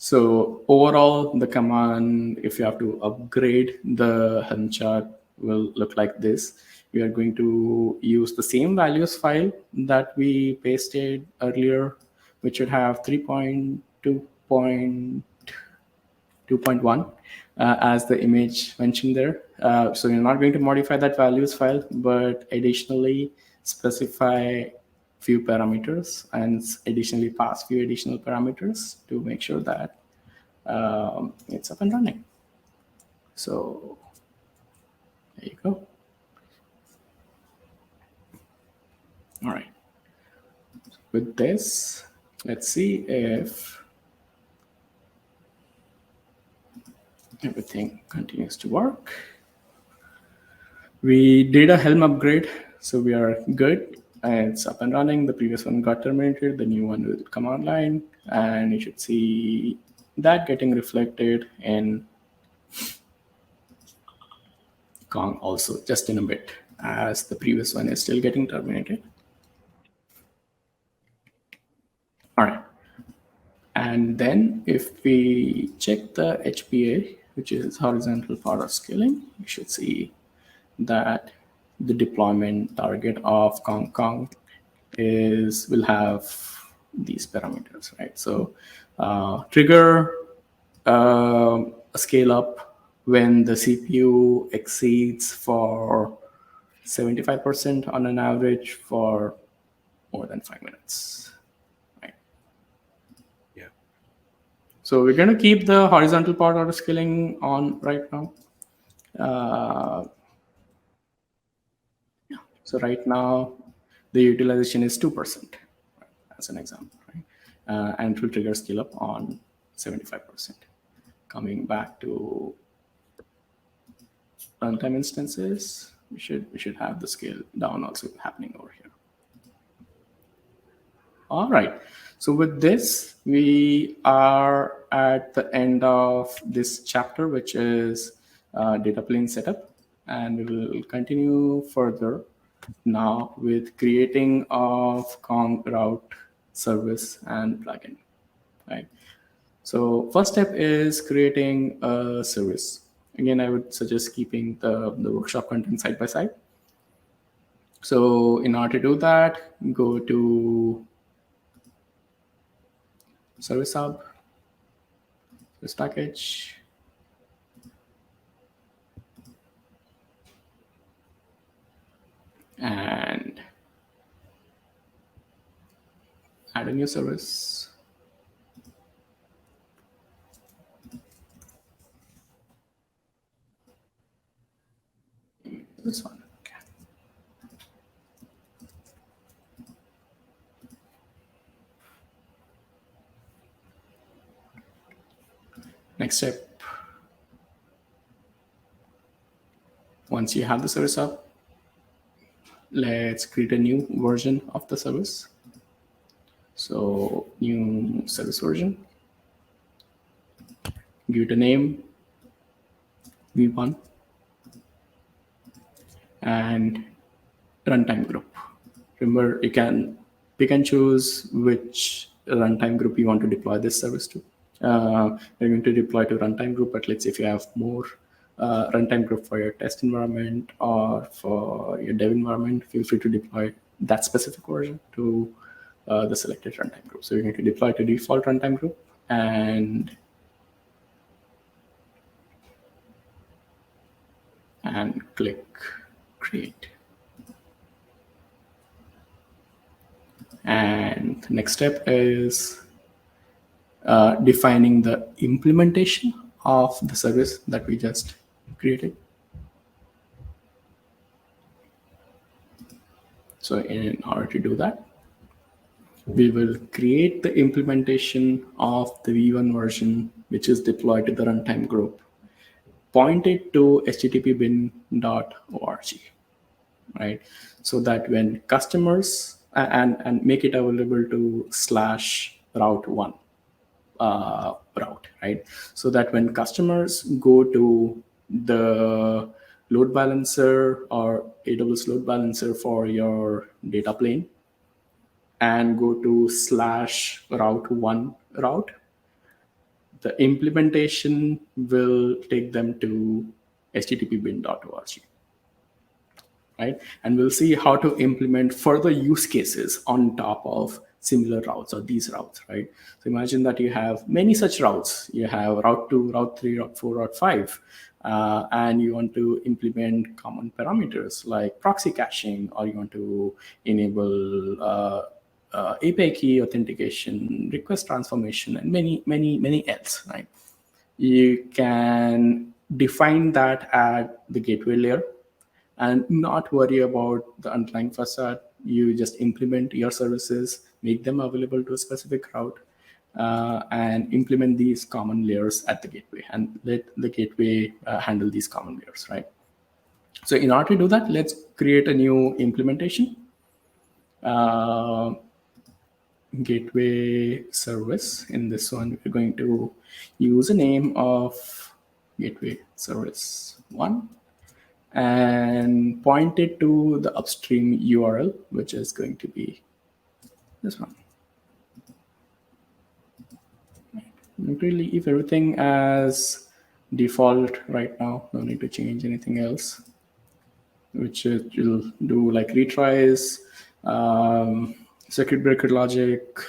So overall, the command, if you have to upgrade the Helm chart, will look like this. We are going to use the same values file that we pasted earlier, which should have 3.2.2.1 as the image mentioned there. So you're not going to modify that values file, but additionally specify few parameters and additionally pass few additional parameters to make sure that it's up and running. So there you go. All right. With this, let's see if everything continues to work. We did a Helm upgrade, so we are good. It's up and running. The previous one got terminated. The new one will come online, and you should see that getting reflected in Kong also just in a bit, as the previous one is still getting terminated. And then if we check the HPA, which is horizontal part of scaling, you should see that the deployment target of Kong will have these parameters, right? So trigger a scale up when the CPU exceeds for 75% on an average for more than 5 minutes, right? Yeah. So we're going to keep the horizontal part auto scaling on right now. So right now, the utilization is 2%, as an example, right? And it will trigger scale up on 75%. Coming back to runtime instances, we should have the scale down also happening over here. All right. So with this, we are at the end of this chapter, which is data plane setup, and we will continue further now with creating of Kong route service and plugin, right? So first step is creating a service. Again, I would suggest keeping the workshop content side by side. So in order to do that, go to service hub, service package, and add a new service. This one. Okay. Next step. Once you have the service up, let's create a new version of the service. So new service version. Give it a name, v1, and runtime group. Remember, you can pick and choose which runtime group you want to deploy this service to. You're going to deploy to runtime group, but let's say if you have more runtime group for your test environment or for your dev environment, feel free to deploy that specific version to the selected runtime group. So you're going to deploy to default runtime group and click create. And the next step is defining the implementation of the service that we just created. So in order to do that, we will create the implementation of the v1 version, which is deployed to the runtime group, point it to http-bin.org, right? So that when customers, and make it available to /route1 route, right? So that when customers go to the load balancer or AWS load balancer for your data plane and go to /route1 route, the implementation will take them to http-bin.org, right? And we'll see how to implement further use cases on top of similar routes or these routes, right? So imagine that you have many such routes. You have route 2, route 3, route 4, route 5, and you want to implement common parameters like proxy caching, or you want to enable API key authentication, request transformation, and many else, right? You can define that at the gateway layer and not worry about the underlying facade. You just implement your services, make them available to a specific route, and implement these common layers at the gateway, and let the gateway handle these common layers, right? So in order to do that, let's create a new implementation. Gateway service. In this one, we're going to use a name of gateway service 1 and point it to the upstream URL, which is going to be this one. Really leave everything as default right now. No need to change anything else, which it will do like retries, circuit breaker logic,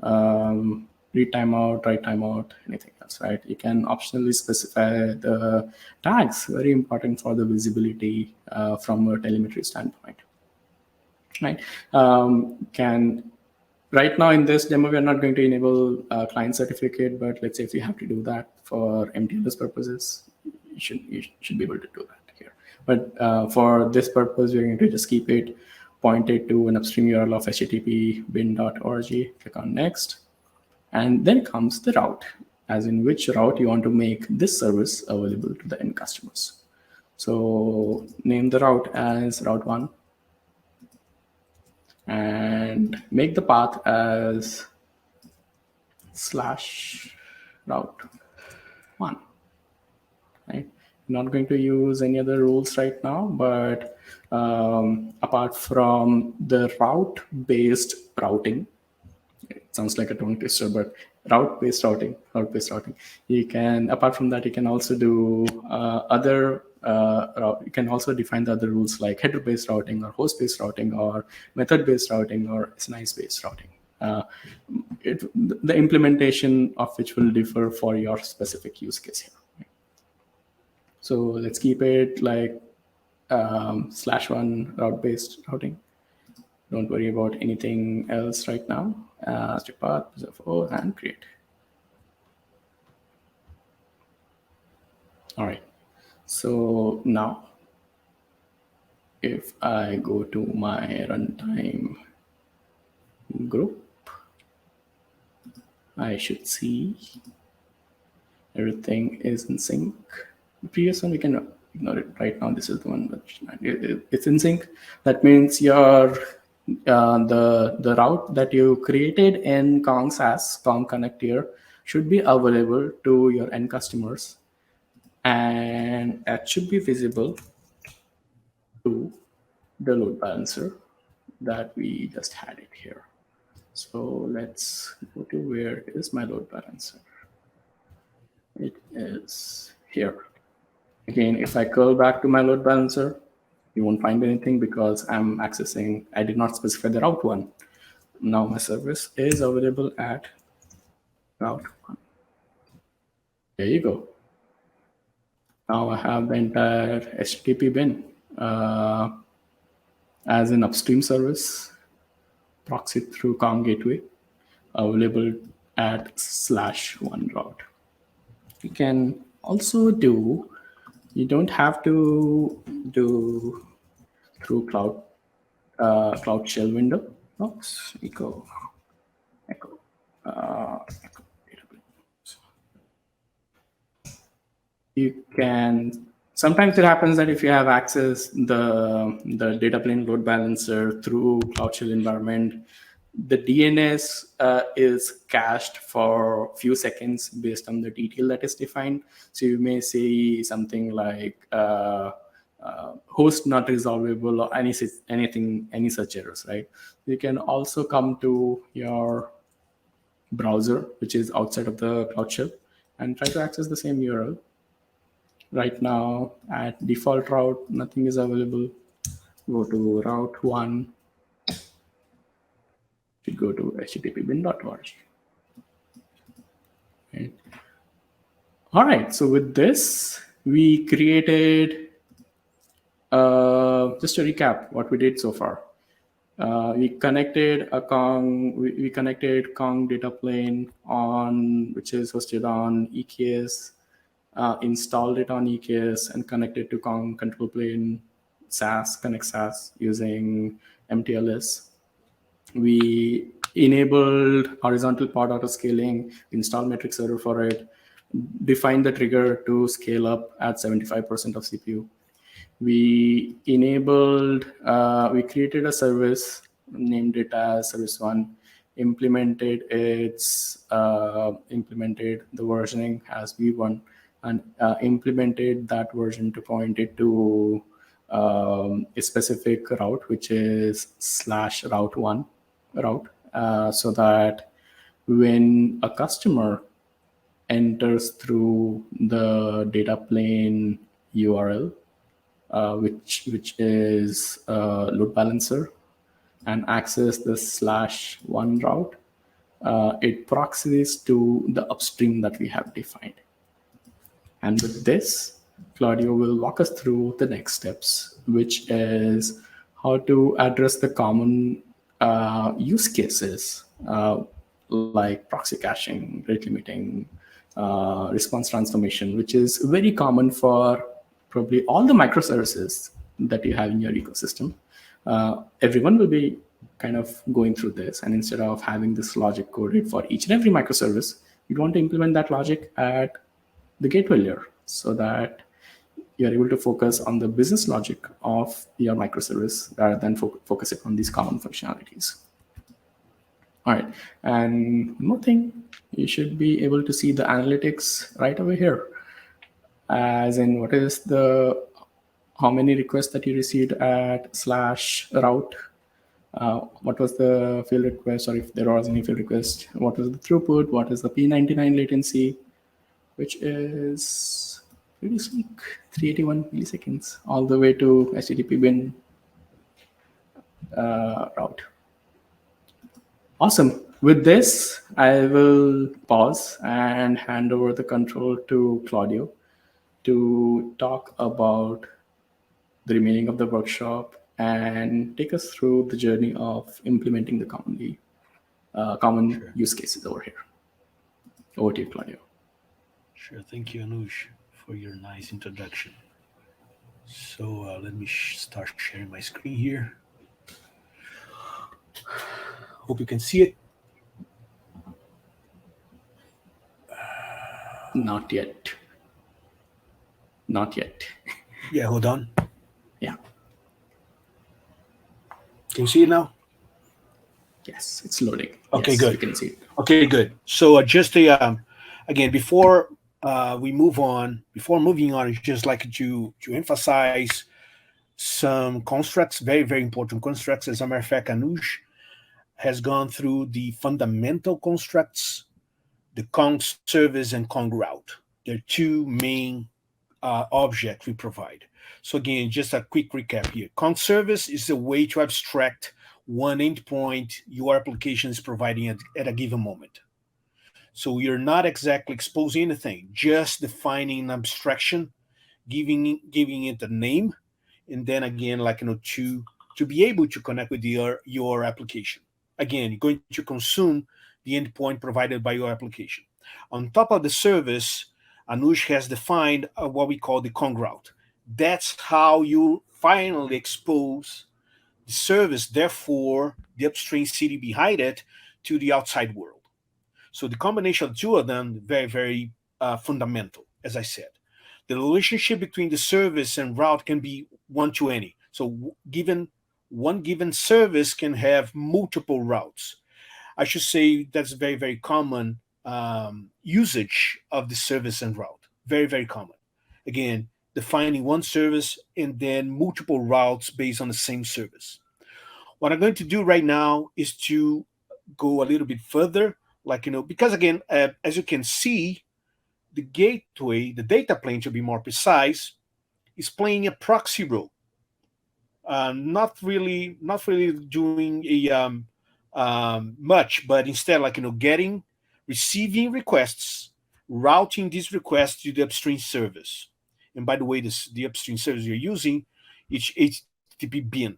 read timeout, write timeout, anything else, right? You can optionally specify the tags, very important for the visibility from a telemetry standpoint, right? Right now in this demo, we are not going to enable client certificate, but let's say if you have to do that for MTLS purposes, you should be able to do that here. But for this purpose, we're going to just keep it pointed to an upstream URL of http bin.org, click on next. And then comes the route, as in which route you want to make this service available to the end customers. So name the route as route 1 and make the path as /route 1. Right? I'm not going to use any other rules right now, but apart from the route-based routing, it sounds like a tongue twister, but route-based routing. You can, apart from that, you can also do you can also define the other rules like header-based routing or host-based routing or method-based routing or SNICE-based routing. The implementation of which will differ for your specific use case here. So let's keep it like /1 route-based routing. Don't worry about anything else right now. Strict path, preserve, and create. All right. So now, if I go to my runtime group, I should see everything is in sync. The previous one, we can ignore it right now. This is the one, but it's in sync. That means your the route that you created in Kong SaaS, Kong Konnect here, should be available to your end customers, and that should be visible to the load balancer that we just had it here. So let's go to where is my load balancer. It is here. Again, if I curl back to my load balancer, you won't find anything because I did not specify the route 1. Now my service is available at route 1. There you go. Now I have the entire HTTP bin as an upstream service proxied through Kong gateway available at /1 route. You can also do, you don't have to do through Cloud Shell window. Oops, echo you can, sometimes it happens that if you have access the data plane load balancer through Cloud Shell environment, the DNS is cached for a few seconds based on the detail that is defined. So you may see something like host not resolvable or any such errors, right? You can also come to your browser, which is outside of the Cloud Shell, and try to access the same URL. Right now, at default route, nothing is available. Go to route 1. You go to http bin.org. Right. All right. So with this, we created. Just to recap what we did so far. We connected a Kong. We connected Kong data plane on which is hosted on EKS. Installed it on EKS and connected to Kong control plane SaaS, Konnect SaaS using MTLS. We enabled horizontal pod auto scaling, installed metric server for it, defined the trigger to scale up at 75% of CPU. We enabled, we created a service, named it as service 1, implemented the versioning as v1, and implemented that version to point it to a specific route, which is /route1 route, so that when a customer enters through the data plane URL, which is a load balancer, and access the /1 route. It proxies to the upstream that we have defined. And with this, Claudio will walk us through the next steps, which is how to address the common use cases like proxy caching, rate limiting, response transformation, which is very common for probably all the microservices that you have in your ecosystem. Everyone will be kind of going through this, and instead of having this logic coded for each and every microservice, you want to implement that logic at the gateway layer so that you're able to focus on the business logic of your microservice rather than focusing on these common functionalities. All right, and one more thing, you should be able to see the analytics right over here, as in what is how many requests that you received at /route, what was the field request, or if there was any field request, what was the throughput, what is the P99 latency, which is pretty sleek, 381 milliseconds, all the way to HTTP bin route. Awesome. With this, I will pause and hand over the control to Claudio to talk about the remaining of the workshop and take us through the journey of implementing the common use cases over here. Over to you, Claudio. Sure. Thank you, Anuj, for your nice introduction. So let me start sharing my screen here. Hope you can see it. Not yet. Not yet. Yeah, hold on. Yeah. Can you see it now? Yes, it's loading. Okay, yes, good. You can see it. Okay, good. So just again, before moving on, I'd just like to emphasize some constructs, very, very important constructs. As a matter of fact, Anuj has gone through the fundamental constructs, the const service and const route. They're two main objects we provide. So again, just a quick recap here. Const service is a way to abstract one endpoint your application is providing at a given moment. So you're not exactly exposing anything, just defining an abstraction, giving it a name, and then again, to be able to connect with your application. Again, you're going to consume the endpoint provided by your application. On top of the service, Anuj has defined what we call the const route. That's how you finally expose the service, therefore the upstream city behind it, to the outside world. So the combination of the two of them, very, very fundamental, as I said. The relationship between the service and route can be one-to-any. So one given service can have multiple routes. I should say that's very, very common usage of the service and route. Very, very common. Again, defining one service and then multiple routes based on the same service. What I'm going to do right now is to go a little bit further, because again, as you can see, the gateway, the data plane to be more precise, is playing a proxy role. Not really doing much, but instead, receiving requests, routing these requests to the upstream service. And by the way, the upstream service you're using is HTTP bin.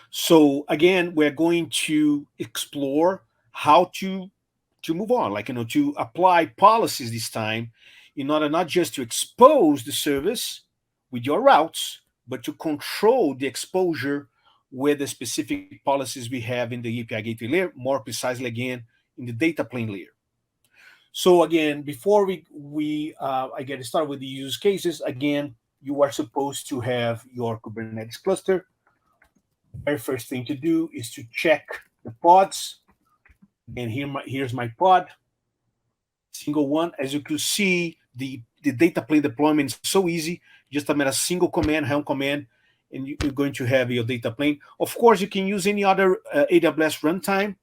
So again, we're going to explore how to move on, to apply policies this time in order not just to expose the service with your routes, but to control the exposure with the specific policies we have in the API gateway layer, more precisely again in the data plane layer. So again, before I get started with the use cases, again, you are supposed to have your Kubernetes cluster. The very first thing to do is to check the pods. And here's my pod, single one. As you can see, the data plane deployment is so easy. Just a single command, helm command, and you're going to have your data plane. Of course, you can use any other AWS runtime,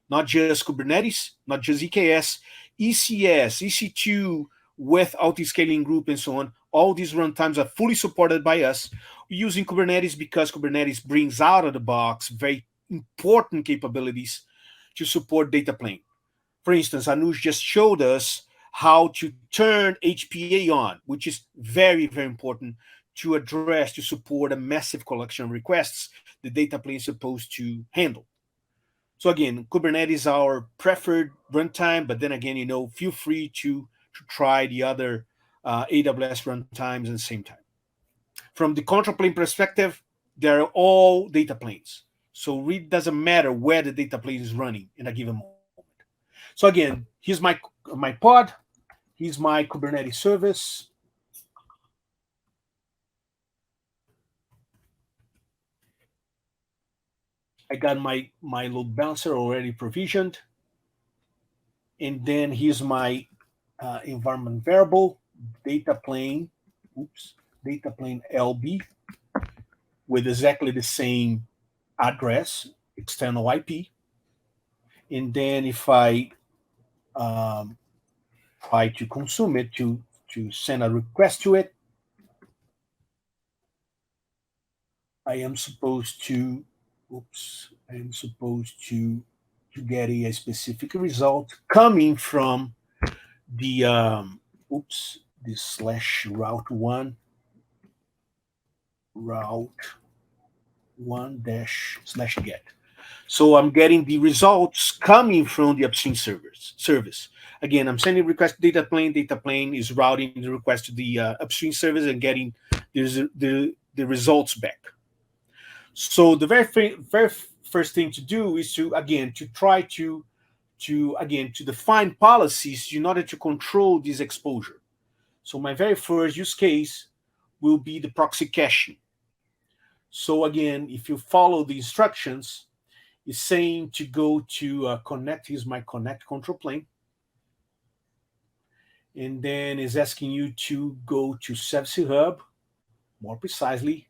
not just Kubernetes, not just EKS. ECS, EC2 with auto-scaling group and so on. All these runtimes are fully supported by us. We're using Kubernetes because Kubernetes brings out of the box very important capabilities to support data plane. For instance, Anuj just showed us how to turn HPA on, which is very, very important to address, to support a massive collection of requests the data plane is supposed to handle. So again, Kubernetes is our preferred runtime, but then again, feel free to try the other AWS runtimes at the same time. From the control plane perspective, they're all data planes. So it really doesn't matter where the data plane is running in a given moment. So again, here's my pod. Here's my Kubernetes service. I got my load balancer already provisioned. And then here's my environment variable, data plane, data plane LB with exactly the same address, external IP. And then if I try to consume it, to send a request to it, I am supposed to, get a specific result coming from the the slash route one dash slash get. So I'm getting the results coming from the upstream service. Again, I'm sending request to data plane. Data plane is routing the request to the upstream service and getting the results back. So the very first thing to do is to try to define policies in order to control this exposure. So my very first use case will be the proxy caching. So again, if you follow the instructions, it's saying to go to Konnect. Here's my Konnect control plane. And then is asking you to go to Service Hub, more precisely,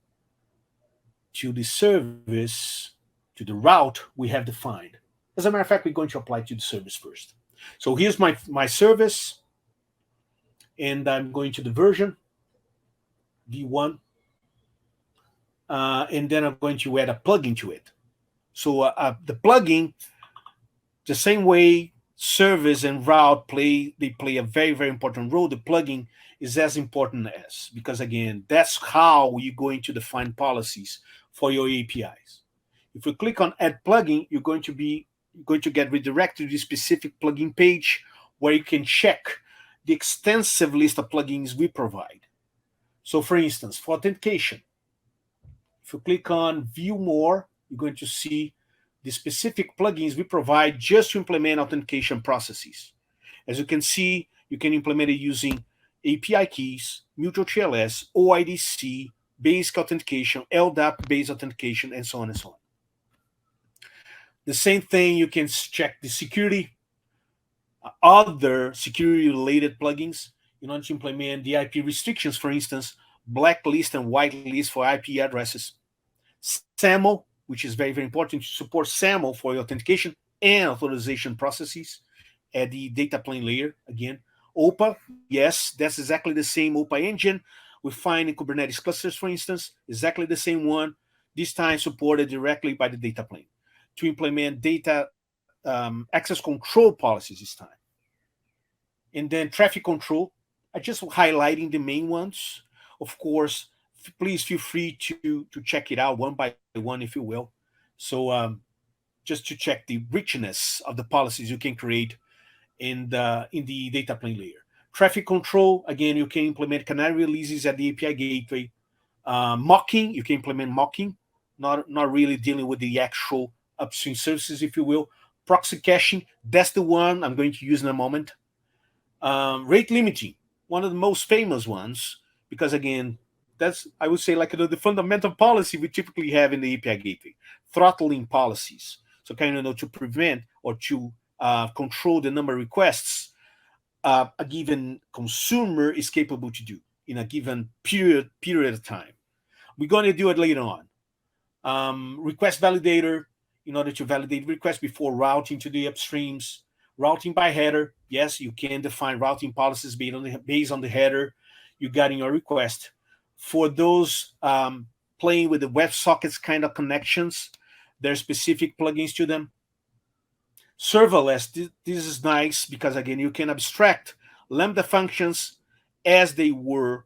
to the service, to the route we have defined. As a matter of fact, we're going to apply to the service first. So here's my service, and I'm going to the version, v1, and then I'm going to add a plugin to it. So the plugin, the same way service and route play a very, very important role, the plugin is as important as, because again, that's how you're going to define policies for your APIs. If you click on add plugin, you're going to get redirected to the specific plugin page where you can check the extensive list of plugins we provide. So for instance, for authentication, if you click on view more, you're going to see the specific plugins we provide just to implement authentication processes. As you can see, you can implement it using API keys, mutual TLS, OIDC, basic authentication, LDAP-based authentication, and so on and so on. The same thing, you can check the security, other security-related plugins in order to implement the IP restrictions, for instance, blacklist and whitelist for IP addresses. SAML, which is very, very important to support SAML for your authentication and authorization processes at the data plane layer. Again, OPA, yes, that's exactly the same OPA engine we find in Kubernetes clusters, for instance, exactly the same one, this time supported directly by the data plane to implement data access control policies this time. And then traffic control, I just highlighting the main ones. Of course, please feel free to check it out one by one, if you will. So just to check the richness of the policies you can create in the data plane layer. Traffic control, again, you can implement canary releases at the API gateway. Mocking, you can implement mocking, not really dealing with the actual upstream services, if you will. Proxy caching, that's the one I'm going to use in a moment. Rate limiting, one of the most famous ones, because again, that's, I would say, like the fundamental policy we typically have in the API gateway, throttling policies. So kind of to prevent or to control the number of requests a given consumer is capable to do in a given period of time. We're going to do it later on. Request validator, in order to validate requests before routing to the upstreams. Routing by header. Yes, you can define routing policies based on the header you got in your request. For those playing with the WebSockets kind of connections, there's specific plugins to them. Serverless, this is nice because, again, you can abstract Lambda functions as they were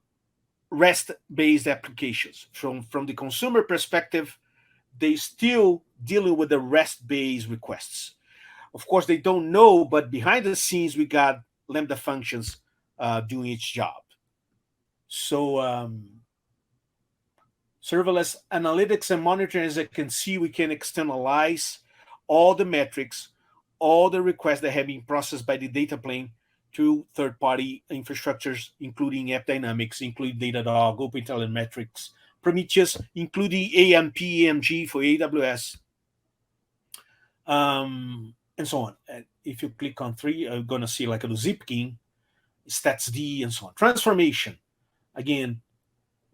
REST-based applications. From the consumer perspective, they still dealing with the REST-based requests. Of course, they don't know, but behind the scenes, we got Lambda functions doing its job. So serverless analytics and monitoring, as I can see, we can externalize all the metrics, all the requests that have been processed by the data plane to third-party infrastructures, including AppDynamics, including Datadog, OpenTelemetrics, Prometheus, including AMP, AMG for AWS, and so on. And if you click on 3, you're going to see like a Zipkin, StatsD, and so on. Transformation, again,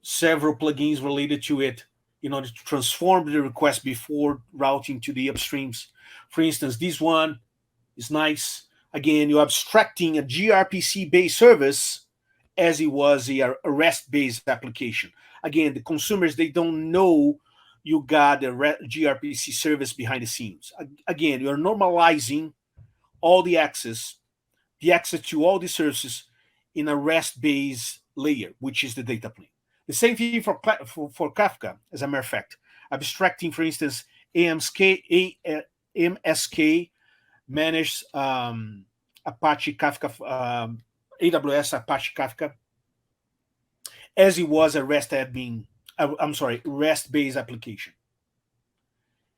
several plugins related to it in order to transform the request before routing to the upstreams. For instance, this one is nice. Again, you're abstracting a gRPC-based service as it was a REST-based application. Again, the consumers, they don't know you got a gRPC service behind the scenes. Again, you're normalizing all the access to all the services in a REST-based layer, which is the data plane. The same thing for Kafka, as a matter of fact. Abstracting, for instance, MSK managed Apache Kafka, AWS Apache Kafka, as it was a REST-based application.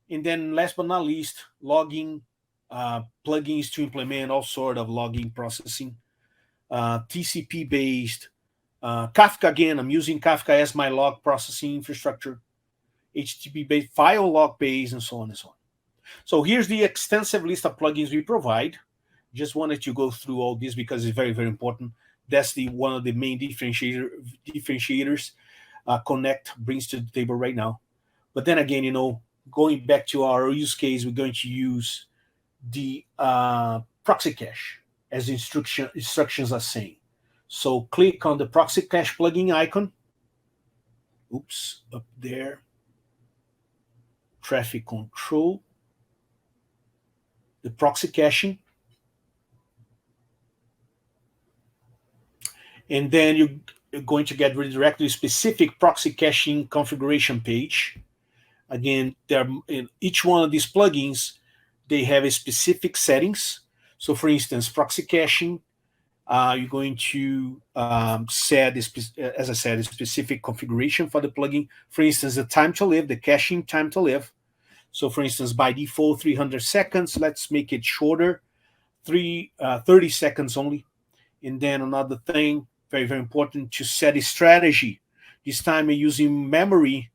And then last but not least, logging, plugins to implement all sort of logging processing, TCP-based, Kafka, again, I'm using Kafka as my log processing infrastructure, HTTP-based, file log-based, and so on and so on. So here's the extensive list of plugins we provide. Just wanted to go through all this because it's very, very important. That's one of the main differentiators Konnect brings to the table right now. But then again, going back to our use case, we're going to use the proxy cache as instructions are saying. So click on the proxy cache plugin icon. Oops, up there. Traffic control. The proxy caching. And then you're going to get redirected to a specific proxy caching configuration page. Again, in each one of these plugins, they have a specific settings. So for instance, proxy caching, you're going to set, as I said, a specific configuration for the plugin. For instance, the time to live, the caching time to live. So for instance, by default, 300 seconds. Let's make it shorter, 30 seconds only. And then another thing, very, very important, to set a strategy. This time we're using memory,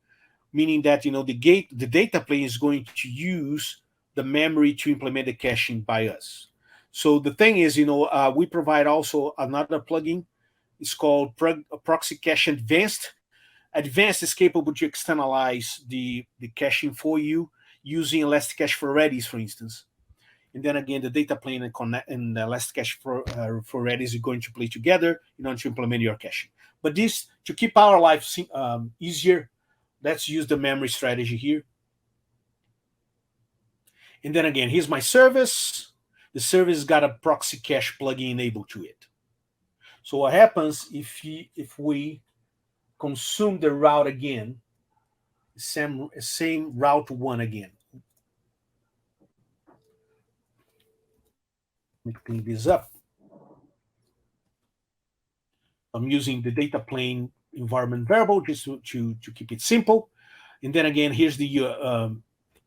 meaning that the data plane is going to use the memory to implement the caching by us. So the thing is, we provide also another plugin. It's called Proxy Cache Advanced. Advanced is capable to externalize the caching for you using Elasticache for Redis, for instance. And then again, the data plane and Elasticache for Redis are going to play together in order to implement your caching. But this, to keep our life easier, let's use the memory strategy here. And then again, here's my service. The service got a proxy cache plugin enabled to it. So what happens if we consume the route again, same route one again. Let me clean this up. I'm using the data plane environment variable just to keep it simple. And then again, here's the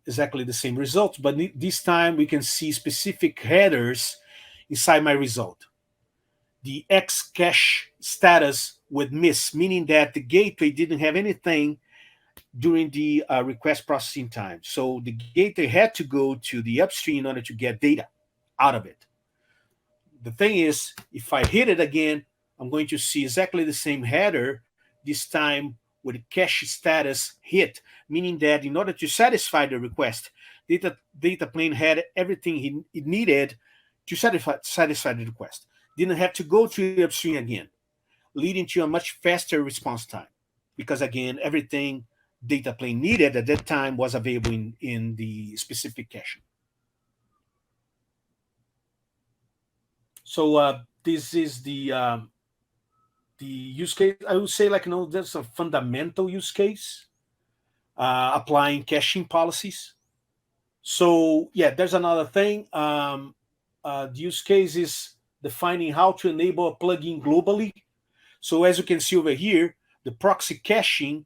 exactly the same results, but this time we can see specific headers inside my result. The X cache status with miss, meaning that the gateway didn't have anything during the request processing time. So the gateway had to go to the upstream in order to get data out of it. The thing is, if I hit it again, I'm going to see exactly the same header, this time with the cache status hit, meaning that in order to satisfy the request, data plane had everything it needed to satisfy the request. Didn't have to go through the upstream again, leading to a much faster response time. Because again, everything data plane needed at that time was available in the specific caching. So this is the use case. I would say, like, there's a fundamental use case, applying caching policies. So yeah, there's another thing. The use case is defining how to enable a plugin globally. So as you can see over here, the proxy caching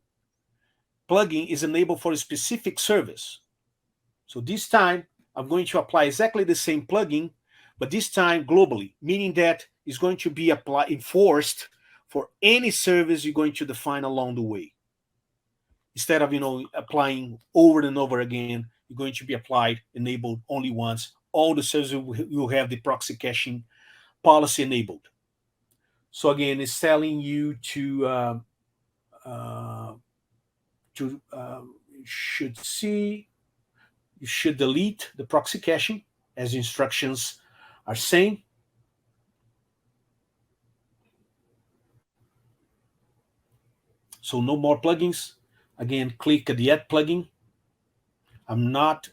plugin is enabled for a specific service. So this time I'm going to apply exactly the same plugin, but this time globally, meaning that it's going to be enforced for any service you're going to define along the way. Instead of applying over and over again, you're going to be applied, enabled only once. All the services will have the proxy caching policy enabled. So again, it's telling you to you should delete the proxy caching as the instructions are saying. So no more plugins. Again, click the add plugin. I'm not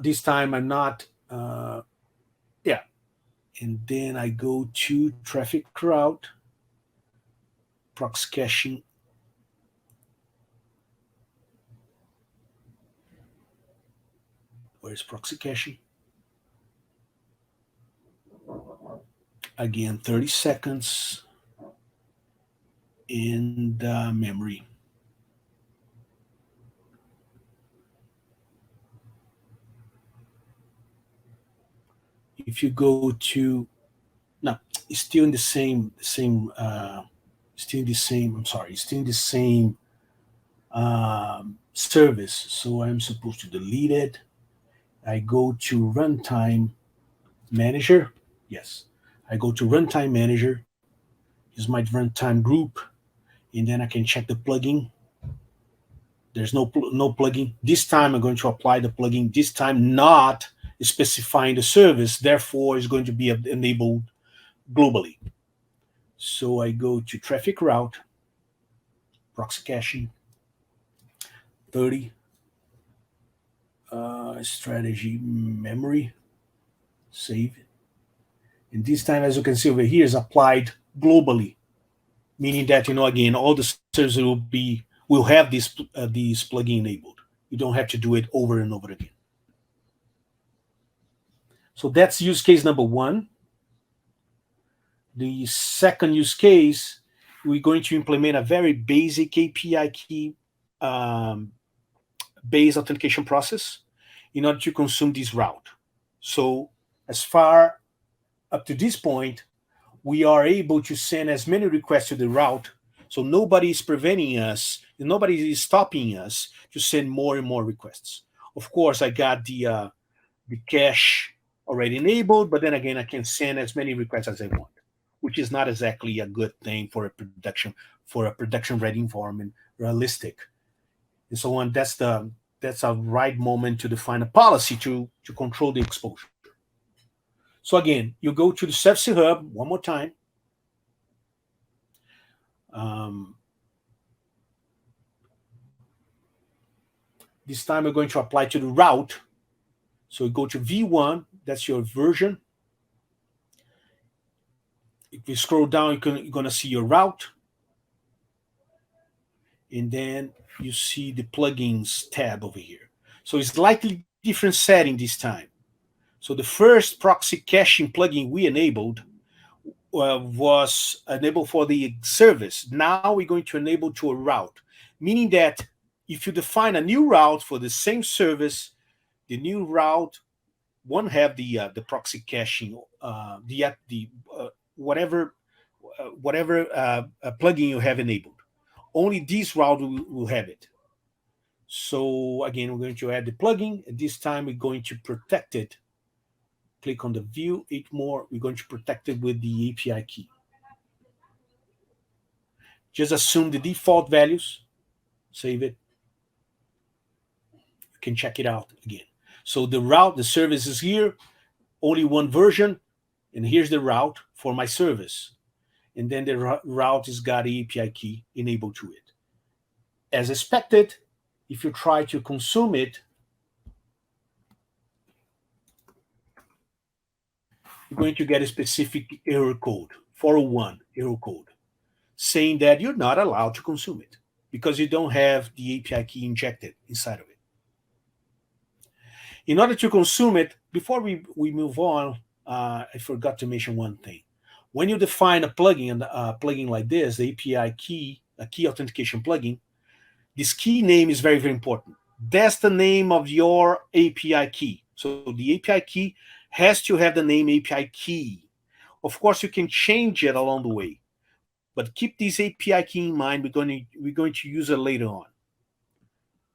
this time. I'm not. Yeah, and then I go to traffic route, proxy caching. Where's proxy caching? Again, 30 seconds in the memory. If you go to, no, it's still in the same, still in the same, I'm sorry, it's still in the same service. So I'm supposed to delete it. I go to runtime manager. Yes, I go to runtime manager. Use my runtime group, and then I can check the plugin. There's no plugin. This time I'm going to apply the plugin. This time not specifying the service. Therefore, it's going to be enabled globally. So I go to traffic route, proxy caching, 30, strategy memory, save. And this time, as you can see over here, is applied globally, meaning that, again, all the services will have this plugin enabled. You don't have to do it over and over again. So that's use case number one. The second use case, we're going to implement a very basic API key based authentication process in order to consume this route. So as far up to this point, we are able to send as many requests to the route. So nobody is preventing us, and nobody is stopping us to send more and more requests. Of course, I got the cache already enabled, but then again, I can send as many requests as I want, which is not exactly a good thing for a production ready environment, realistic, and so on. That's a right moment to define a policy to control the exposure. So again, you go to the Service Hub one more time. This time we're going to apply to the route. So you go to V1, that's your version. If you scroll down, you're going to see your route. And then you see the plugins tab over here. So it's slightly different setting this time. So the first proxy caching plugin we enabled was enabled for the service. Now we're going to enable to a route, meaning that if you define a new route for the same service, the new route won't have the proxy caching, whatever plugin you have enabled. Only this route will have it. So again, we're going to add the plugin. And this time we're going to protect it. Click on the view, 8 more. We're going to protect it with the API key. Just assume the default values. Save it. can check it out again. So the route, the service is here, only one version, and here's the route for my service. And then the route has got an API key enabled to it. As expected, if you try to consume it, you're going to get a specific error code, 401 error code, saying that you're not allowed to consume it because you don't have the API key injected inside of it. In order to consume it, before we move on, I forgot to mention one thing. When you define a plugin like this, the API key, a key authentication plugin, this key name is very, very important. That's the name of your API key. So the API key has to have the name API key. Of course, you can change it along the way, but keep this API key in mind. We're going to use it later on.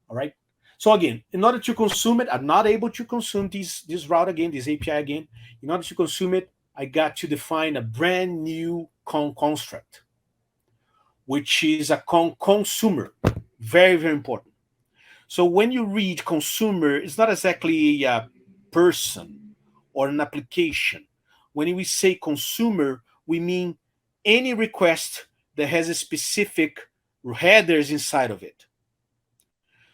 All right. So again, in order to consume it, I'm not able to consume this route again, this API again. In order to consume it, I got to define a brand new construct, which is a consumer. Very, very important. So when you read consumer, it's not exactly a person or an application. When we say consumer, we mean any request that has a specific headers inside of it.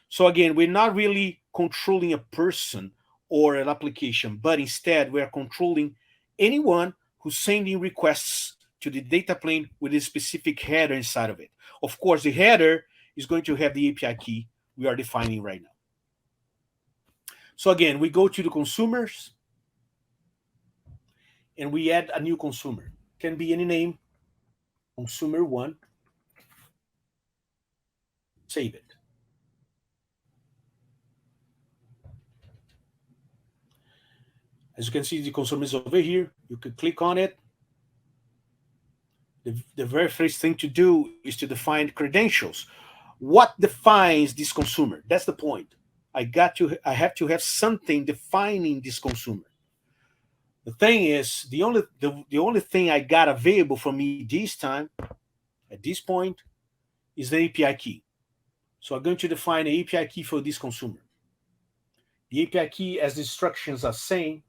So again, we're not really controlling a person or an application, but instead we are controlling anyone who's sending requests to the data plane with a specific header inside of it. Of course, the header is going to have the API key we are defining right now. So again, we go to the consumers and we add a new consumer. Can be any name, consumer one, save it. As you can see, the consumer is over here. You could click on it. The very first thing to do is to define credentials. What defines this consumer? That's the point. I have to have something defining this consumer. The thing is, the only thing I got available for me this time, at this point, is the API key. So I'm going to define an API key for this consumer. The API key, as the instructions are saying,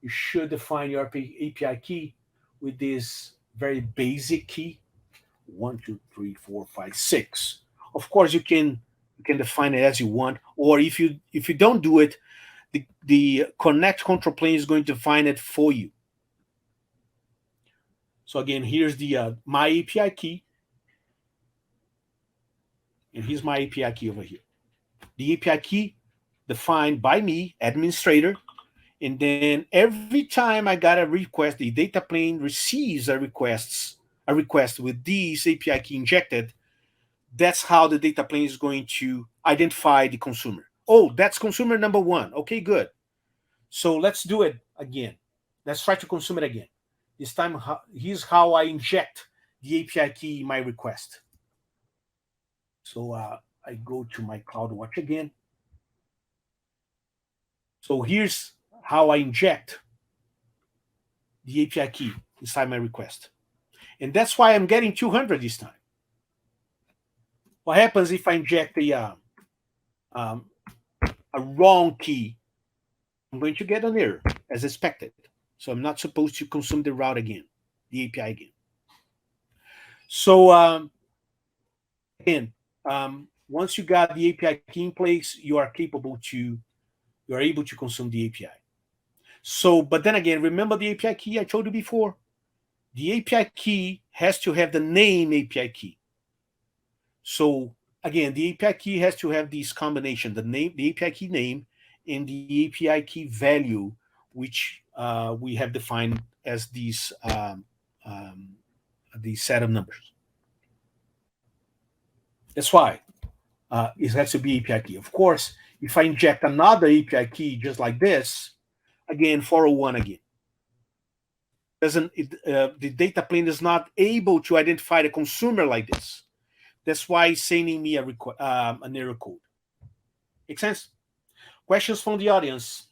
you should define your API key with this very basic key, 1, 2, 3, 4, 5, 6. Of course, you can define it as you want, or if you don't do it, the Konnect control plane is going to define it for you. So again, here's the my API key, and here's my API key over here. The API key defined by me, administrator, and then every time I got a request, the data plane receives a request with this API key injected. That's how the data plane is going to identify the consumer. Oh, that's consumer number 1. Okay, good. So let's do it again. Let's try to consume it again. This time, here's how I inject the API key in my request. So I go to my CloudWatch again. So here's how I inject the API key inside my request. And that's why I'm getting 200 this time. What happens if I inject a wrong key? I'm going to get an error as expected. So I'm not supposed to consume the route again, the API again. So again, once you got the API key in place, you are able to consume the API. So, but then again, remember the API key I told you before? The API key has to have the name API key. So again, the API key has to have this combination, the API key name, and the API key value, which we have defined as these set of numbers. That's why it has to be API key. Of course, if I inject another API key just like this, again, 401 again. The data plane is not able to identify the consumer like this. That's why it's sending me an error code. Make sense? Questions from the audience?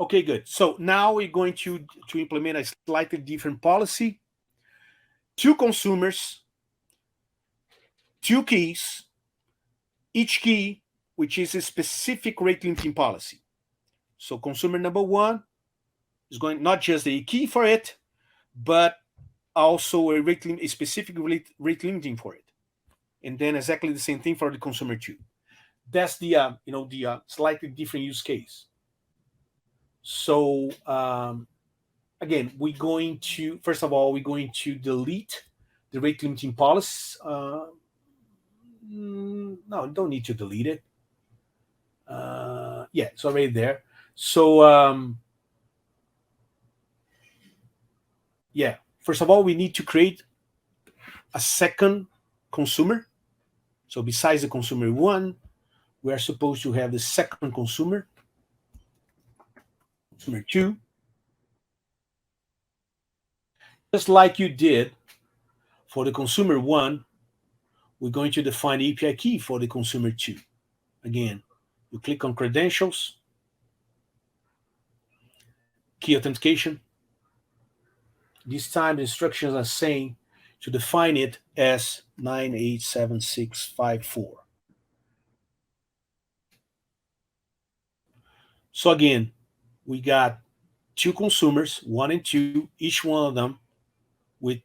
Okay, good. So now we're going to implement a slightly different policy. 2 consumers, two keys, each key, which is a specific rate limiting policy. So consumer number one is going not just a key for it, but also a specific rate limiting for it. And then exactly the same thing for the consumer two. That's the slightly different use case. So again, we're going to first of all we're going to delete the rate limiting policy. No, don't need to delete it. Yeah, it's already there. So yeah, first of all, we need to create a second consumer. So besides the consumer one, we are supposed to have the second consumer two. Just like you did for the consumer one, we're going to define the API key for the consumer two. Again, you click on credentials, key authentication. This time the instructions are saying to define it as 987654. So again, we got two consumers, one and two, each one of them with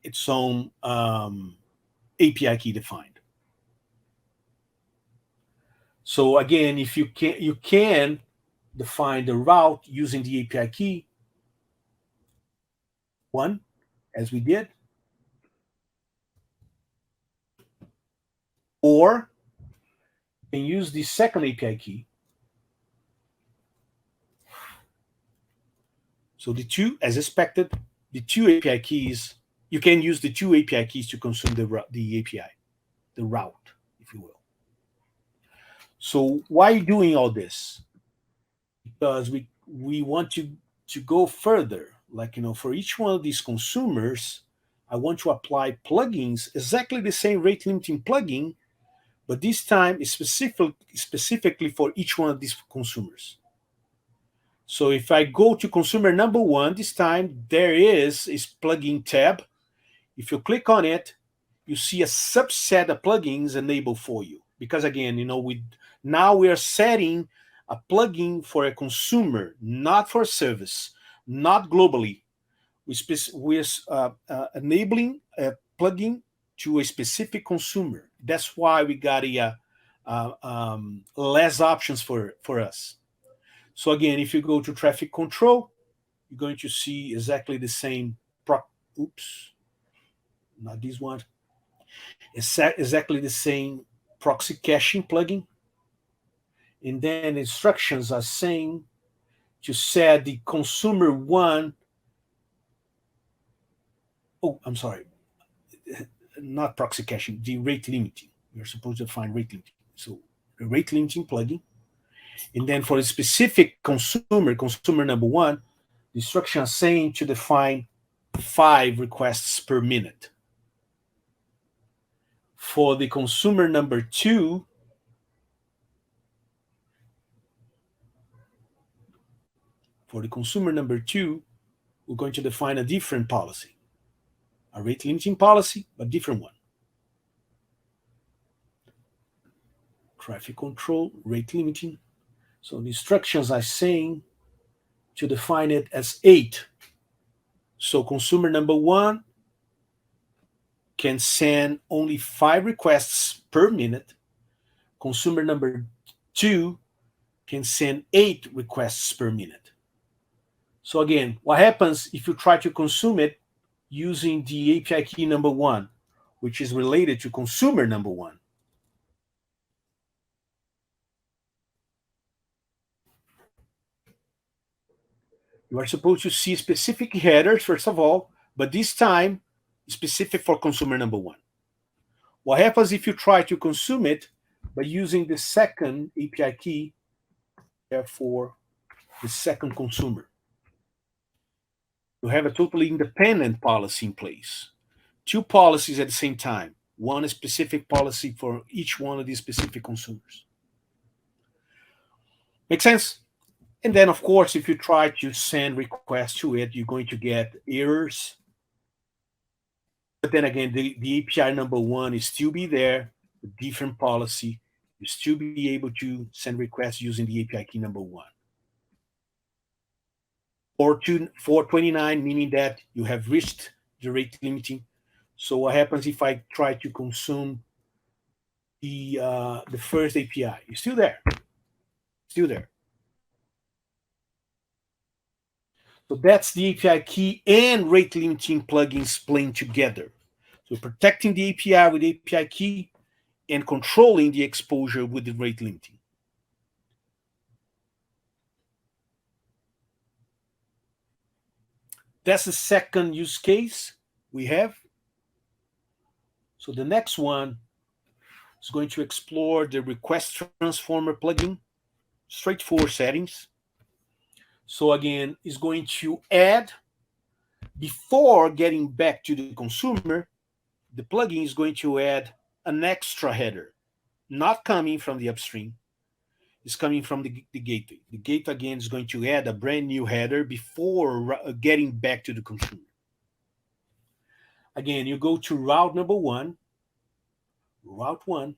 its own API key defined. So again, if you can define the route using the API key one, as we did, or you can use the second API key. So the two, as expected, the two API keys, you can use the two API keys to consume the API, the route, if you will. So why are you doing all this? Because we want to go further. Like, for each one of these consumers, I want to apply plugins, exactly the same rate limiting plugin, but this time is specifically for each one of these consumers. So if I go to consumer number one, this time there is a plugin tab. If you click on it, you see a subset of plugins enabled for you. Because again, now we are setting a plugin for a consumer, not for a service, not globally. We're enabling a plugin to a specific consumer. That's why we got less options for us. So again, if you go to traffic control, you're going to see exactly the same not this one. It's exactly the same proxy caching plugin. And then instructions are saying to set the consumer one. Oh, I'm sorry. Not proxy caching, the rate limiting. You're supposed to find rate limiting. So the rate limiting plugin. And then for a specific consumer number one, the instruction is saying to define 5 requests per minute. For the consumer number two, we're going to define a different policy, a rate limiting policy, but different one. Traffic control, rate limiting. So the instructions are saying to define it as 8. So consumer number one can send only 5 requests per minute. Consumer number two can send 8 requests per minute. So again, what happens if you try to consume it using the API key number one, which is related to consumer number one? You are supposed to see specific headers, first of all, but this time specific for consumer number one. What happens if you try to consume it by using the second API key, therefore the second consumer? You have a totally independent policy in place. 2 policies at the same time. One specific policy for each one of these specific consumers. Make sense? And then, of course, if you try to send requests to it, you're going to get errors. But then again, the API number one is still be there, with different policy. You still be able to send requests using the API key number one. Or 429, meaning that you have reached the rate limiting. So what happens if I try to consume the first API? It's still there, still there. So that's the API key and rate limiting plugins playing together. So protecting the API with the API key and controlling the exposure with the rate limiting. That's the second use case we have. So the next one is going to explore the request transformer plugin, straightforward settings. So again, it's going to add, before getting back to the consumer, the plugin is going to add an extra header, not coming from the upstream. It's coming from the gateway. The gateway, again, is going to add a brand new header before getting back to the consumer. Again, you go to route number one, route one.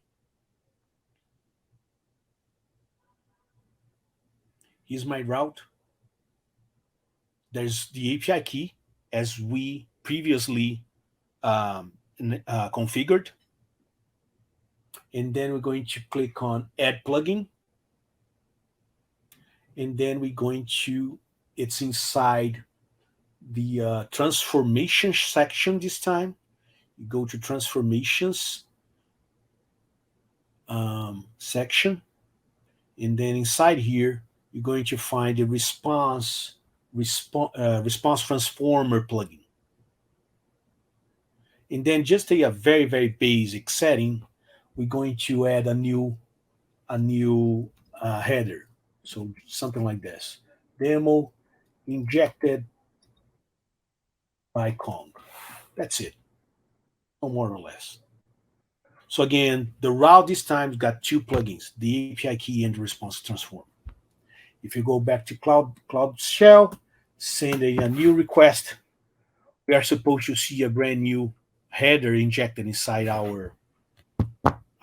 Here's my route. There's the API key as we previously configured. And then we're going to click on add plugin. And then we're going to, it's inside the transformation section this time. You go to transformations section. And then inside here, you're going to find the response transformer plugin. And then just a very, very basic setting, we're going to add a new header. So something like this. Demo injected by Kong. That's it. No more or less. So again, the route this time got two plugins, the API key and the response transform. If you go back to Cloud Shell, send a new request, we are supposed to see a brand new header injected inside our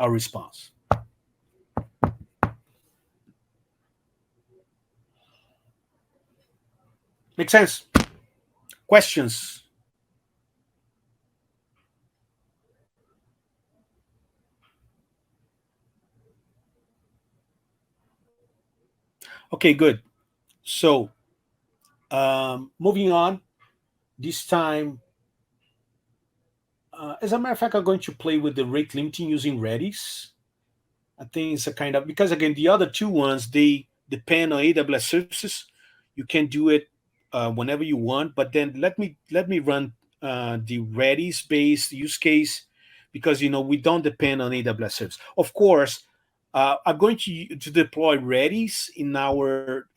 response. Make sense? Questions? Okay, good. So moving on, this time, as a matter of fact, I'm going to play with the rate limiting using Redis. I think it's a kind of, because again, the other two ones, they depend on AWS services. You can do it whenever you want, but then let me run the Redis based use case, because we don't depend on AWS service. Of course, I'm going to deploy Redis in our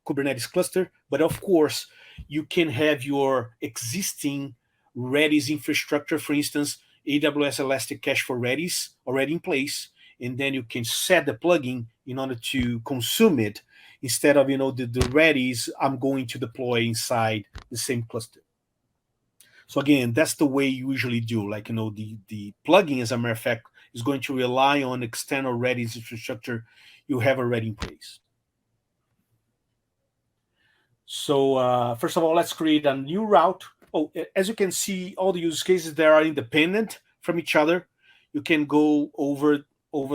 Kubernetes cluster, but of course, you can have your existing Redis infrastructure, for instance, AWS Elastic Cache for Redis already in place, and then you can set the plugin in order to consume it instead of the Redis I'm going to deploy inside the same cluster. So again, that's the way you usually do. Like the plugin, as a matter of fact, is going to rely on external Redis infrastructure you have already in place. So first of all, let's create a new route. Oh, as you can see, all the use cases there are independent from each other. You can go over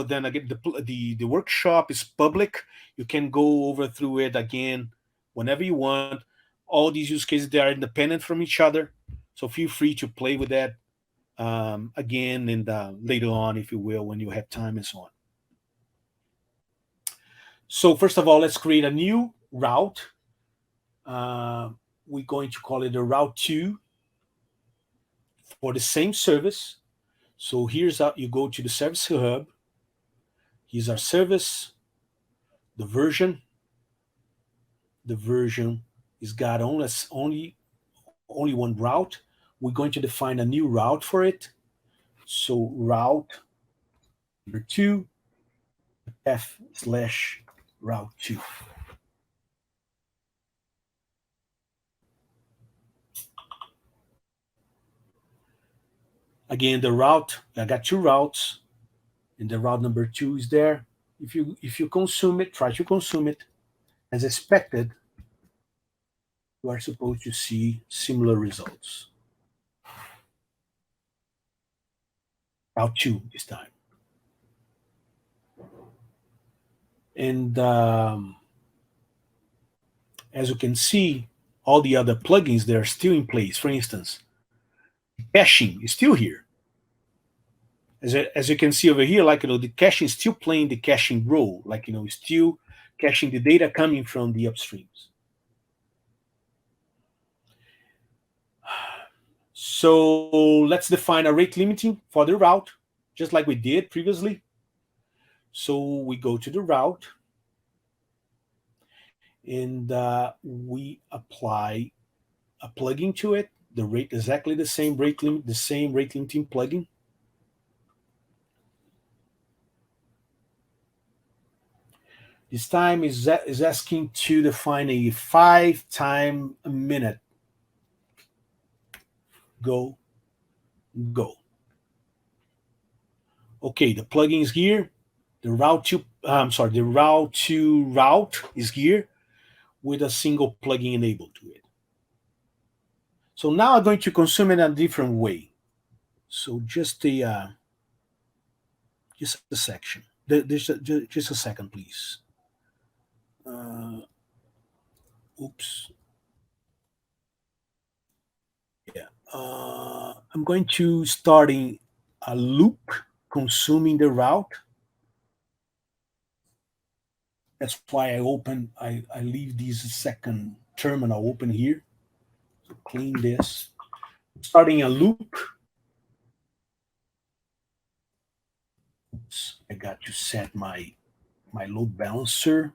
then again. The workshop is public. You can go over through it again whenever you want. All these use cases, they are independent from each other. So feel free to play with that again and later on, if you will, when you have time and so on. So first of all, let's create a new route. We're going to call it a route 2 for the same service. So here's how you go to the service hub. Here's our service, the version. The version is got only one route. We're going to define a new route for it. So route number 2, f/route 2. Again, the route, I got two routes, and the route number 2 is there. If you consume it, try to consume it as expected, you are supposed to see similar results. Route 2 this time. And as you can see, all the other plugins, they are still in place. For instance, caching is still here. As you can see over here, like, the caching is still playing the caching role, like, still caching the data coming from the upstreams. So let's define a rate limiting for the route, just like we did previously. So we go to the route, and we apply a plugin to it. The rate exactly the same rate limit, the same rate limiting plugin. This time is asking to define a 5 time a minute. Go. Okay, the plugin is here. The route to route is here with a single plugin enabled to it. So now I'm going to consume it in a different way. So just a section. Just a second, please. Oops. Yeah. I'm going to starting a loop consuming the route. That's why I leave this second terminal open here. So clean this. Starting a loop. Oops, I got to set my load balancer.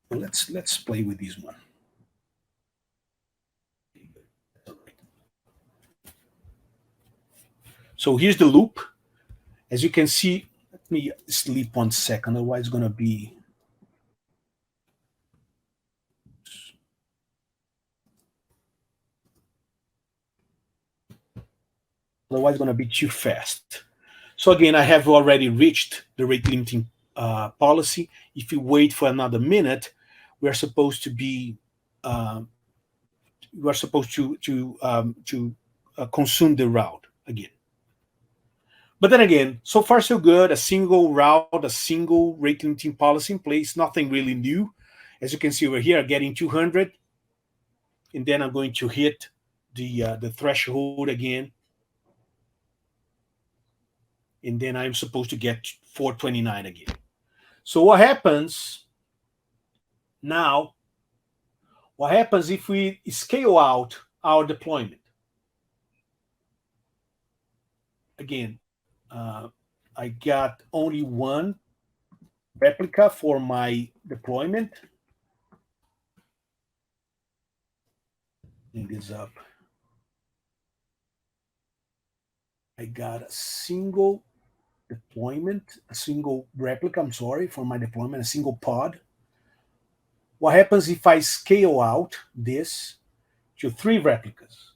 Let's play with this one. So here's the loop. As you can see, let me sleep 1 second, otherwise it's going to be. Otherwise, it's going to be too fast. So again, I have already reached the rate limiting policy. If you wait for another minute, we are supposed to be. We are supposed to consume the route again. But then again, so far so good. A single route, a single rate limiting policy in place. Nothing really new. As you can see over here, I'm getting 200, and then I'm going to hit the threshold again, and then I'm supposed to get 429 again. So what happens now? What happens if we scale out our deployment? Again, I got only one replica for my deployment. Clean this up. I got a single deployment, a single replica, I'm sorry, for my deployment, a single pod. What happens if I scale out this to 3 replicas?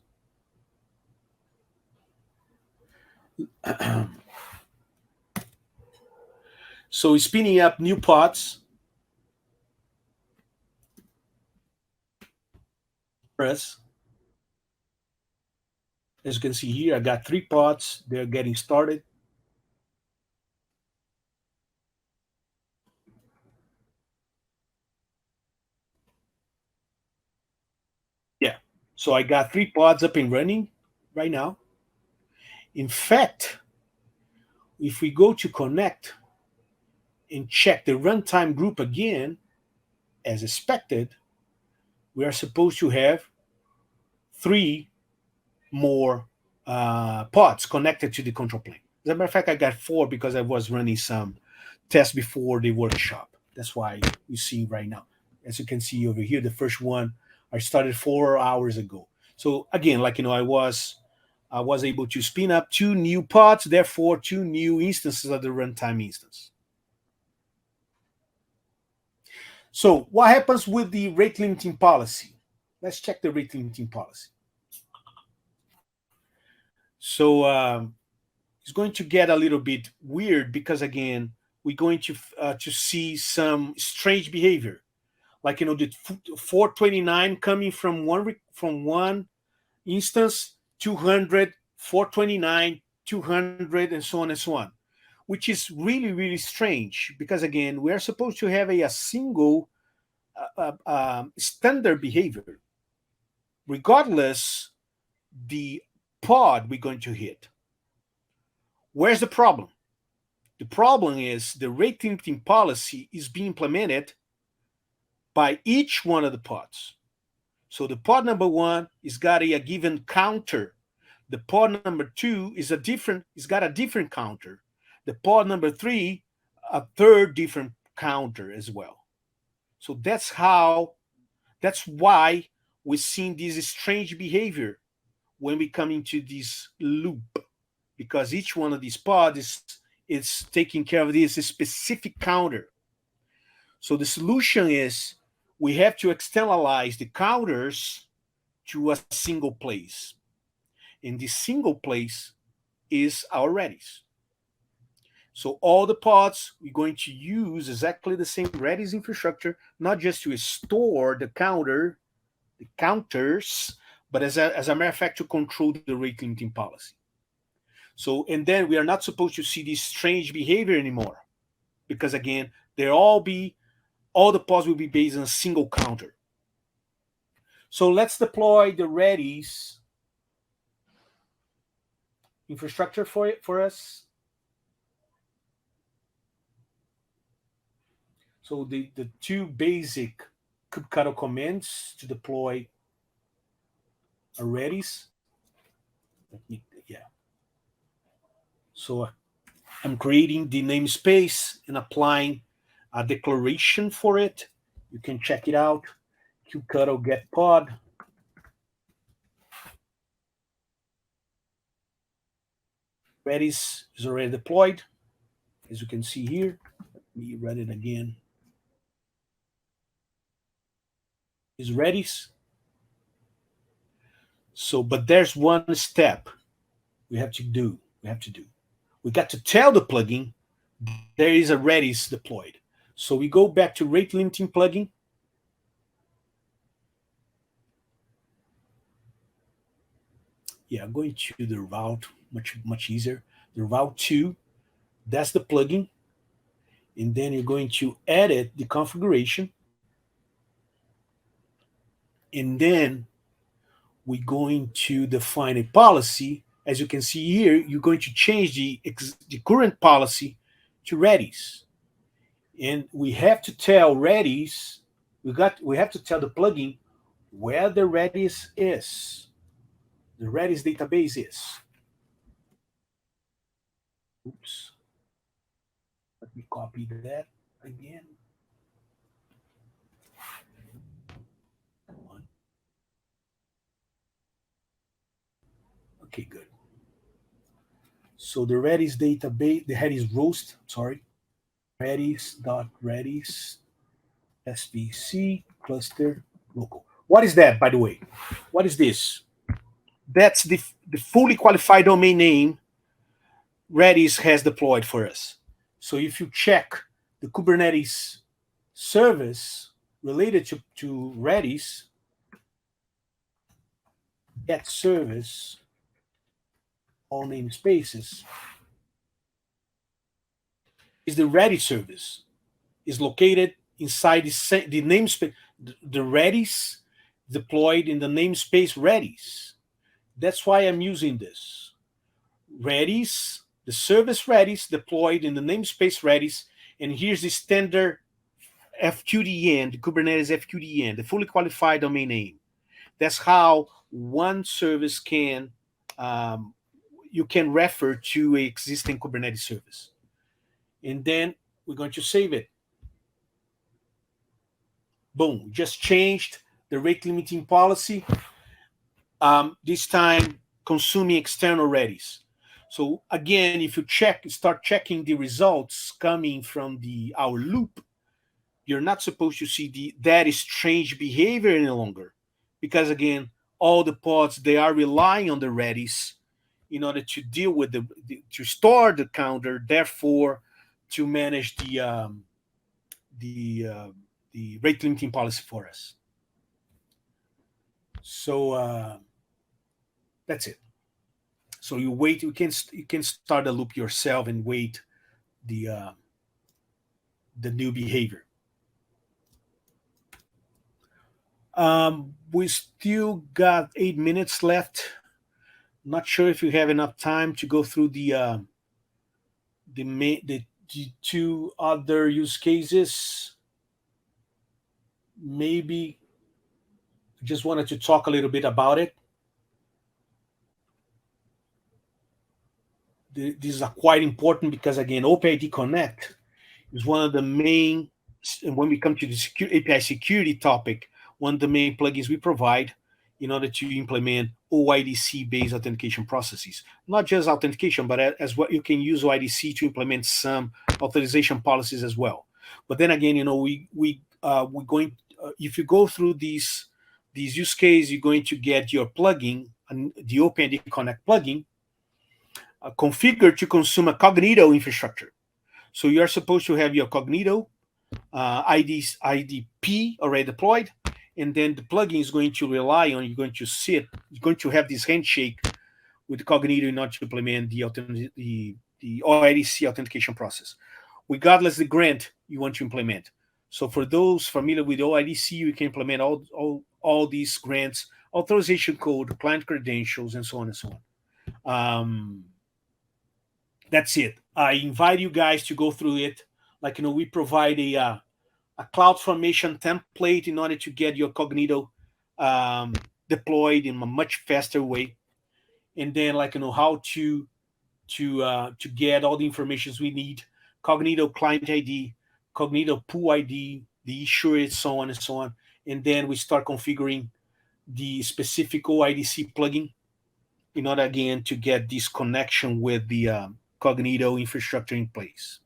So spinning up new pods. As you can see here, I got 3 pods. They're getting started. Yeah, so I got 3 pods up and running right now. In fact, if we go to Konnect and check the runtime group again, as expected, we are supposed to have 3 more pods connected to the control plane. As a matter of fact, I got 4 because I was running some tests before the workshop. That's why you see right now. As you can see over here, the first one I started 4 hours ago. So again, like, I was able to spin up 2 new pods, therefore 2 new instances of the runtime instance. So what happens with the rate limiting policy? Let's check the rate limiting policy. So it's going to get a little bit weird because again, we're going to see some strange behavior, like the 429 coming from one instance, 200, 429, 200, and so on and so on, which is really strange because again, we are supposed to have a single standard behavior, regardless the pod we're going to hit. Where's the problem? The problem is the rate limiting policy is being implemented by each one of the pods. So the pod number one is got a given counter. The pod number two is got a different counter. The pod number three, a third different counter as well. So that's why we're seeing this strange behavior when we come into this loop, because each one of these pods is taking care of this specific counter. So the solution is we have to externalize the counters to a single place. And this single place is our Redis. So all the pods, we're going to use exactly the same Redis infrastructure, not just to store the counters, but as a matter of fact, to control the rate limiting policy. So, and then we are not supposed to see this strange behavior anymore, because again, all the pods will be based on a single counter. So let's deploy the Redis infrastructure for us. So the two basic kubectl commands to deploy a Redis. So I'm creating the namespace and applying a declaration for it. You can check it out. kubectl get pod. Redis is already deployed, as you can see here. Let me run it again. Is Redis. So, but there's one step we have to do. We got to tell the plugin there is a Redis deployed. So we go back to rate limiting plugin. Yeah, I'm going to the route, much easier. The route 2, that's the plugin. And then you're going to edit the configuration. And then we're going to define a policy. As you can see here, you're going to change the current policy to Redis. And we have to tell Redis, we have to tell the plugin where the Redis is. The Redis database is. Oops. Let me copy that again. Okay, good. So the Redis database, the head is roast, sorry. Redis svc cluster local. What is that, by the way? What is this? That's the fully qualified domain name Redis has deployed for us. So if you check the Kubernetes service related to Redis, that service, all namespaces, is the Redis service. Is located inside the namespace, the Redis deployed in the namespace Redis. That's why I'm using this. Redis, the service Redis deployed in the namespace Redis, and here's the standard FQDN, the Kubernetes FQDN, the fully qualified domain name. That's how one service can, you can refer to an existing Kubernetes service. And then we're going to save it. Boom, just changed the rate limiting policy. This time consuming external Redis. So again, if you start checking the results coming from our loop, you're not supposed to see that strange behavior any longer, because again, all the pods, they are relying on the Redis in order to deal with to store the counter, therefore to manage the uh, the rate limiting policy for us. So that's it. So you wait. You can start the loop yourself and wait the uh, the new behavior. We still got 8 minutes left. Not sure if you have enough time to go through the two other use cases. Maybe just wanted to talk a little bit about it. These are quite important because again, OpenID Connect is one of the main. And when we come to the API security topic, one of the main plugins we provide in order to implement OIDC based authentication processes. Not just authentication, but as well, you can use OIDC to implement some authorization policies as well. But then again, we're going. If you go through these use cases, you're going to get your plugin, the OpenID Connect plugin, configured to consume a Cognito infrastructure. So you are supposed to have your Cognito IDP already deployed, and then the plugin is going to rely on, you're going to have this handshake with Cognito in order to implement the OIDC authentication process, regardless the grant you want to implement. So for those familiar with OIDC, you can implement all these grants, authorization code, client credentials, and so on and so on. That's it. I invite you guys to go through it. Like, we provide a cloud formation template in order to get your Cognito deployed in a much faster way, and then how to get all the information we need: Cognito client ID, Cognito pool ID, the issuer, so on and so on. And then we start configuring the specific OIDC plugin in order again to get this connection with the Cognito infrastructure in place.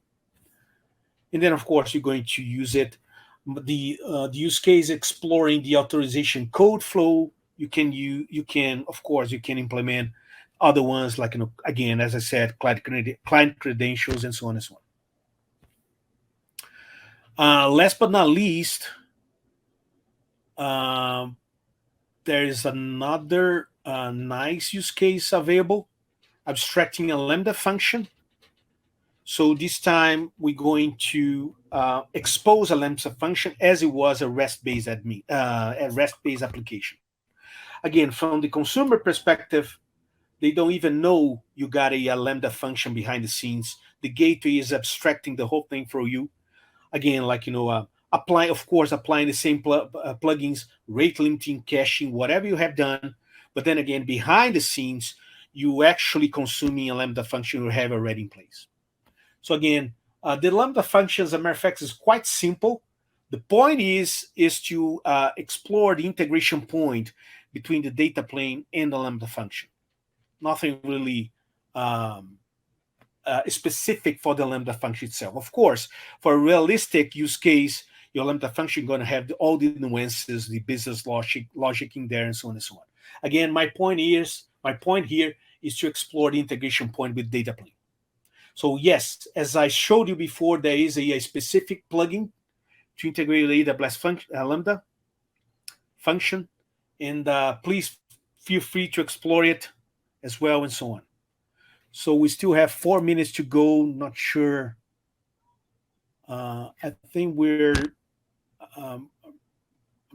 And then, of course, you're going to use it. The use case exploring the authorization code flow. You can implement other ones like, again, as I said, client credentials and so on and so on. Last but not least, there is another nice use case available: abstracting a Lambda function. So this time we're going to expose a Lambda function as it was a REST-based application. Again, from the consumer perspective, they don't even know you got a Lambda function behind the scenes. The gateway is abstracting the whole thing for you. Again, applying the same plugins, rate limiting, caching, whatever you have done. But then again, behind the scenes, you actually consuming a Lambda function you have already in place. So again, the Lambda function, as a matter of fact, is quite simple. The point is to explore the integration point between the data plane and the Lambda function. Nothing really specific for the Lambda function itself. Of course, for a realistic use case, your Lambda function is going to have all the nuances, the business logic in there, and so on and so on. Again, my point here is to explore the integration point with data plane. So yes, as I showed you before, there is a specific plugin to integrate the AWS Lambda function, and please feel free to explore it as well, and so on. So we still have 4 minutes to go. Not sure. I think we're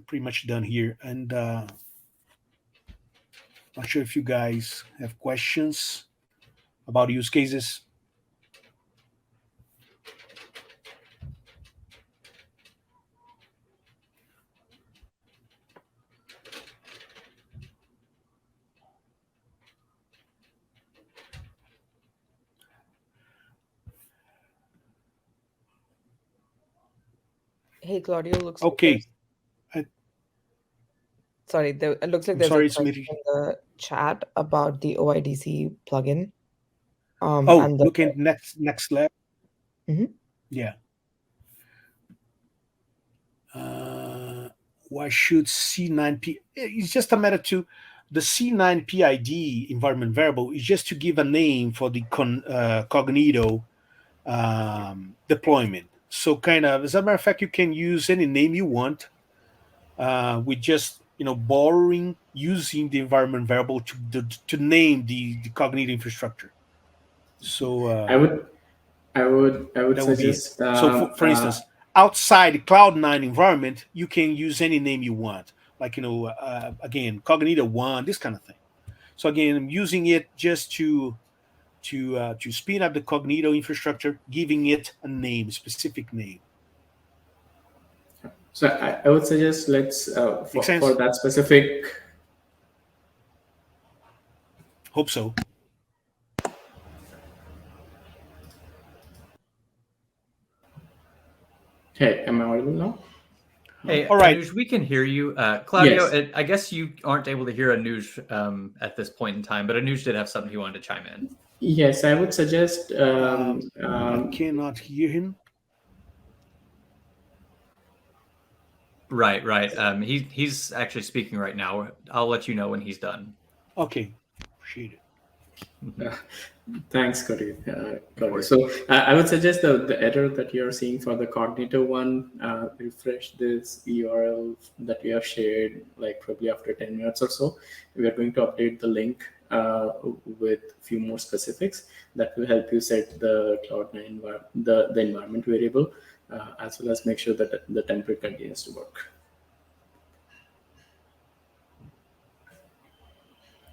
pretty much done here, and not sure if you guys have questions about use cases. Hey, Claudio, looks Okay. Sorry, it looks like there's a question in the chat about the OIDC plugin. Look at next slide. Mm-hmm. Yeah. Why should C9P? It's just a matter to the C9 PID environment variable is just to give a name for the Cognito deployment. So kind of, as a matter of fact, you can use any name you want with just borrowing using the environment variable to name the Cognito infrastructure. So I would that would be it. suggest So for instance, outside the Cloud9 environment, you can use any name you want, like again, Cognito One, this kind of thing. So again, I'm using it just to spin up the Cognito infrastructure, giving it a name, a specific name. So I would suggest let's Make sense? for that specific. Hope so. Hey, am I audible now? Hey, All right. Anuj, we can hear you. Claudio, Yes. I guess you aren't able to hear Anuj at this point in time, but Anuj did have something he wanted to chime in. Yes, I would suggest. I cannot hear him. Right. He's actually speaking right now. I'll let you know when he's done. Okay, appreciate it. Thanks, Cody. So I would suggest the error that you're seeing for the Cognito one, refresh this URL that we have shared, like probably after 10 minutes or so. We are going to update the link with a few more specifics that will help you set the Cloud9 the environment variable, as well as make sure that the template continues to work.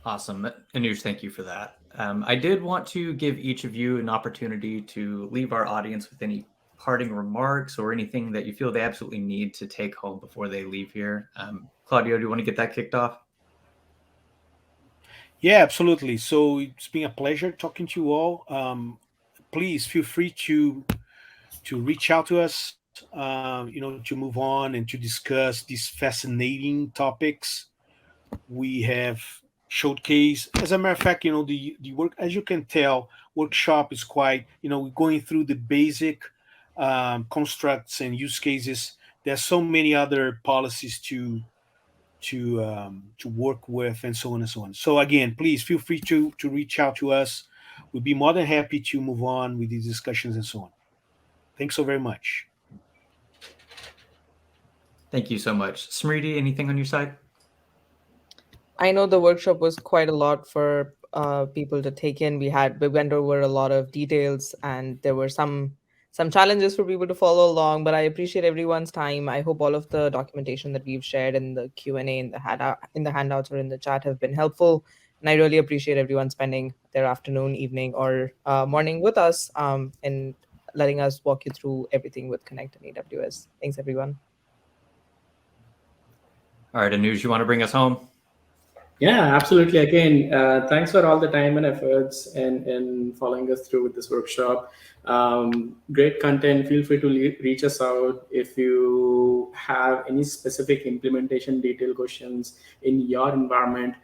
Awesome. Anuj, thank you for that. I did want to give each of you an opportunity to leave our audience with any parting remarks or anything that you feel they absolutely need to take home before they leave here. Claudio, do you want to get that kicked off? Yeah, absolutely. So it's been a pleasure talking to you all. Please feel free to reach out to us, to move on and to discuss these fascinating topics. We have showcase. As a matter of fact, the work, as you can tell, workshop is quite, going through the basic constructs and use cases. There's so many other policies to work with, and so on and so on. So again, please feel free to reach out to us. We'd be more than happy to move on with these discussions and so on. Thanks so very much. Thank you so much. Smriti, anything on your side? I know the workshop was quite a lot for people to take in. We went over a lot of details, and there were some challenges for people to follow along. But I appreciate everyone's time. I hope all of the documentation that we've shared in the Q&A, in the handouts, or in the chat have been helpful. And I really appreciate everyone spending their afternoon, evening, or morning with us, and letting us walk you through everything with Konnect and AWS. Thanks, everyone. All right, Anuj, you want to bring us home? Yeah, absolutely. Again, thanks for all the time and efforts and following us through with this workshop. Great content. Feel free to reach us out if you have any specific implementation detail questions in your environment.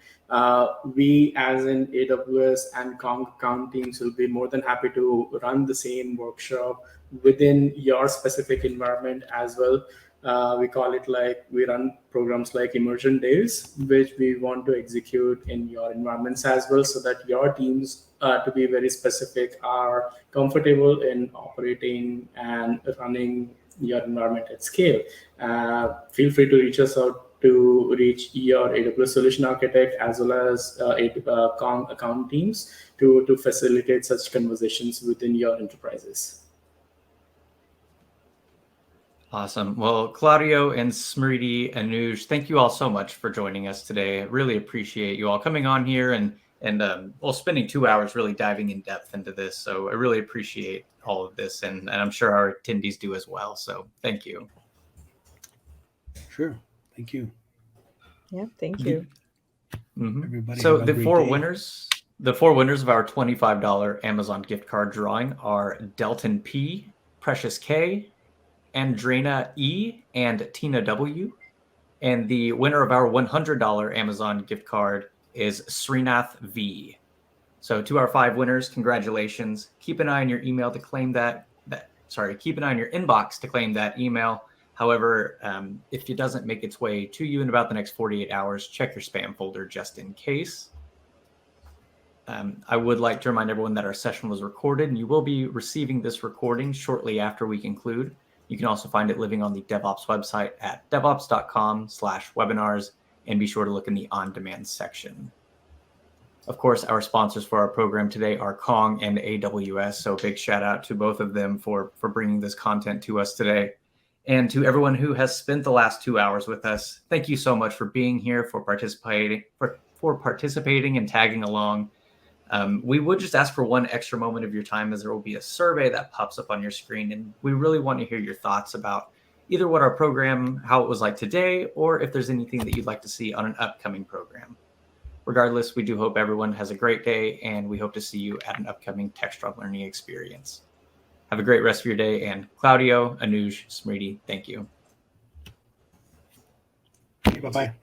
We, as in AWS and Kong teams, will be more than happy to run the same workshop within your specific environment as well. We call it like we run programs like immersion days, which we want to execute in your environments as well, so that your teams, to be very specific, are comfortable in operating and running your environment at scale. Feel free to reach us out to reach your AWS solution architect as well as Kong account teams to facilitate such conversations within your enterprises. Awesome. Well, Claudio and Smriti, Anuj, thank you all so much for joining us today. I really appreciate you all coming on here and spending 2 hours really diving in depth into this. So I really appreciate all of this, and I'm sure our attendees do as well. So thank you. Sure. Thank you. Yeah, thank you. Mm-hmm. Everybody so have a the great four day. winners of our $25 Amazon gift card drawing are Delton P, Precious K, Andrena E, and Tina W. And the winner of our $100 Amazon gift card is Srinath V. So to our 5 winners, congratulations. Keep an eye on your email to claim keep an eye on your inbox to claim that email. However, if it doesn't make its way to you in about the next 48 hours, check your spam folder just in case. I would like to remind everyone that our session was recorded, and you will be receiving this recording shortly after we conclude. You can also find it living on the DevOps website at devops.com/webinars, and be sure to look in the on-demand section. Of course, our sponsors for our program today are Kong and AWS, so big shout out to both of them for bringing this content to us today. And to everyone who has spent the last 2 hours with us, thank you so much for being here, for participating and tagging along. We would just ask for one extra moment of your time, as there will be a survey that pops up on your screen, and we really want to hear your thoughts about either what our program, how it was like today, or if there's anything that you'd like to see on an upcoming program. Regardless, we do hope everyone has a great day, and we hope to see you at an upcoming Techstrong learning experience. Have a great rest of your day, and Claudio, Anuj, Smriti, thank you. Bye-bye.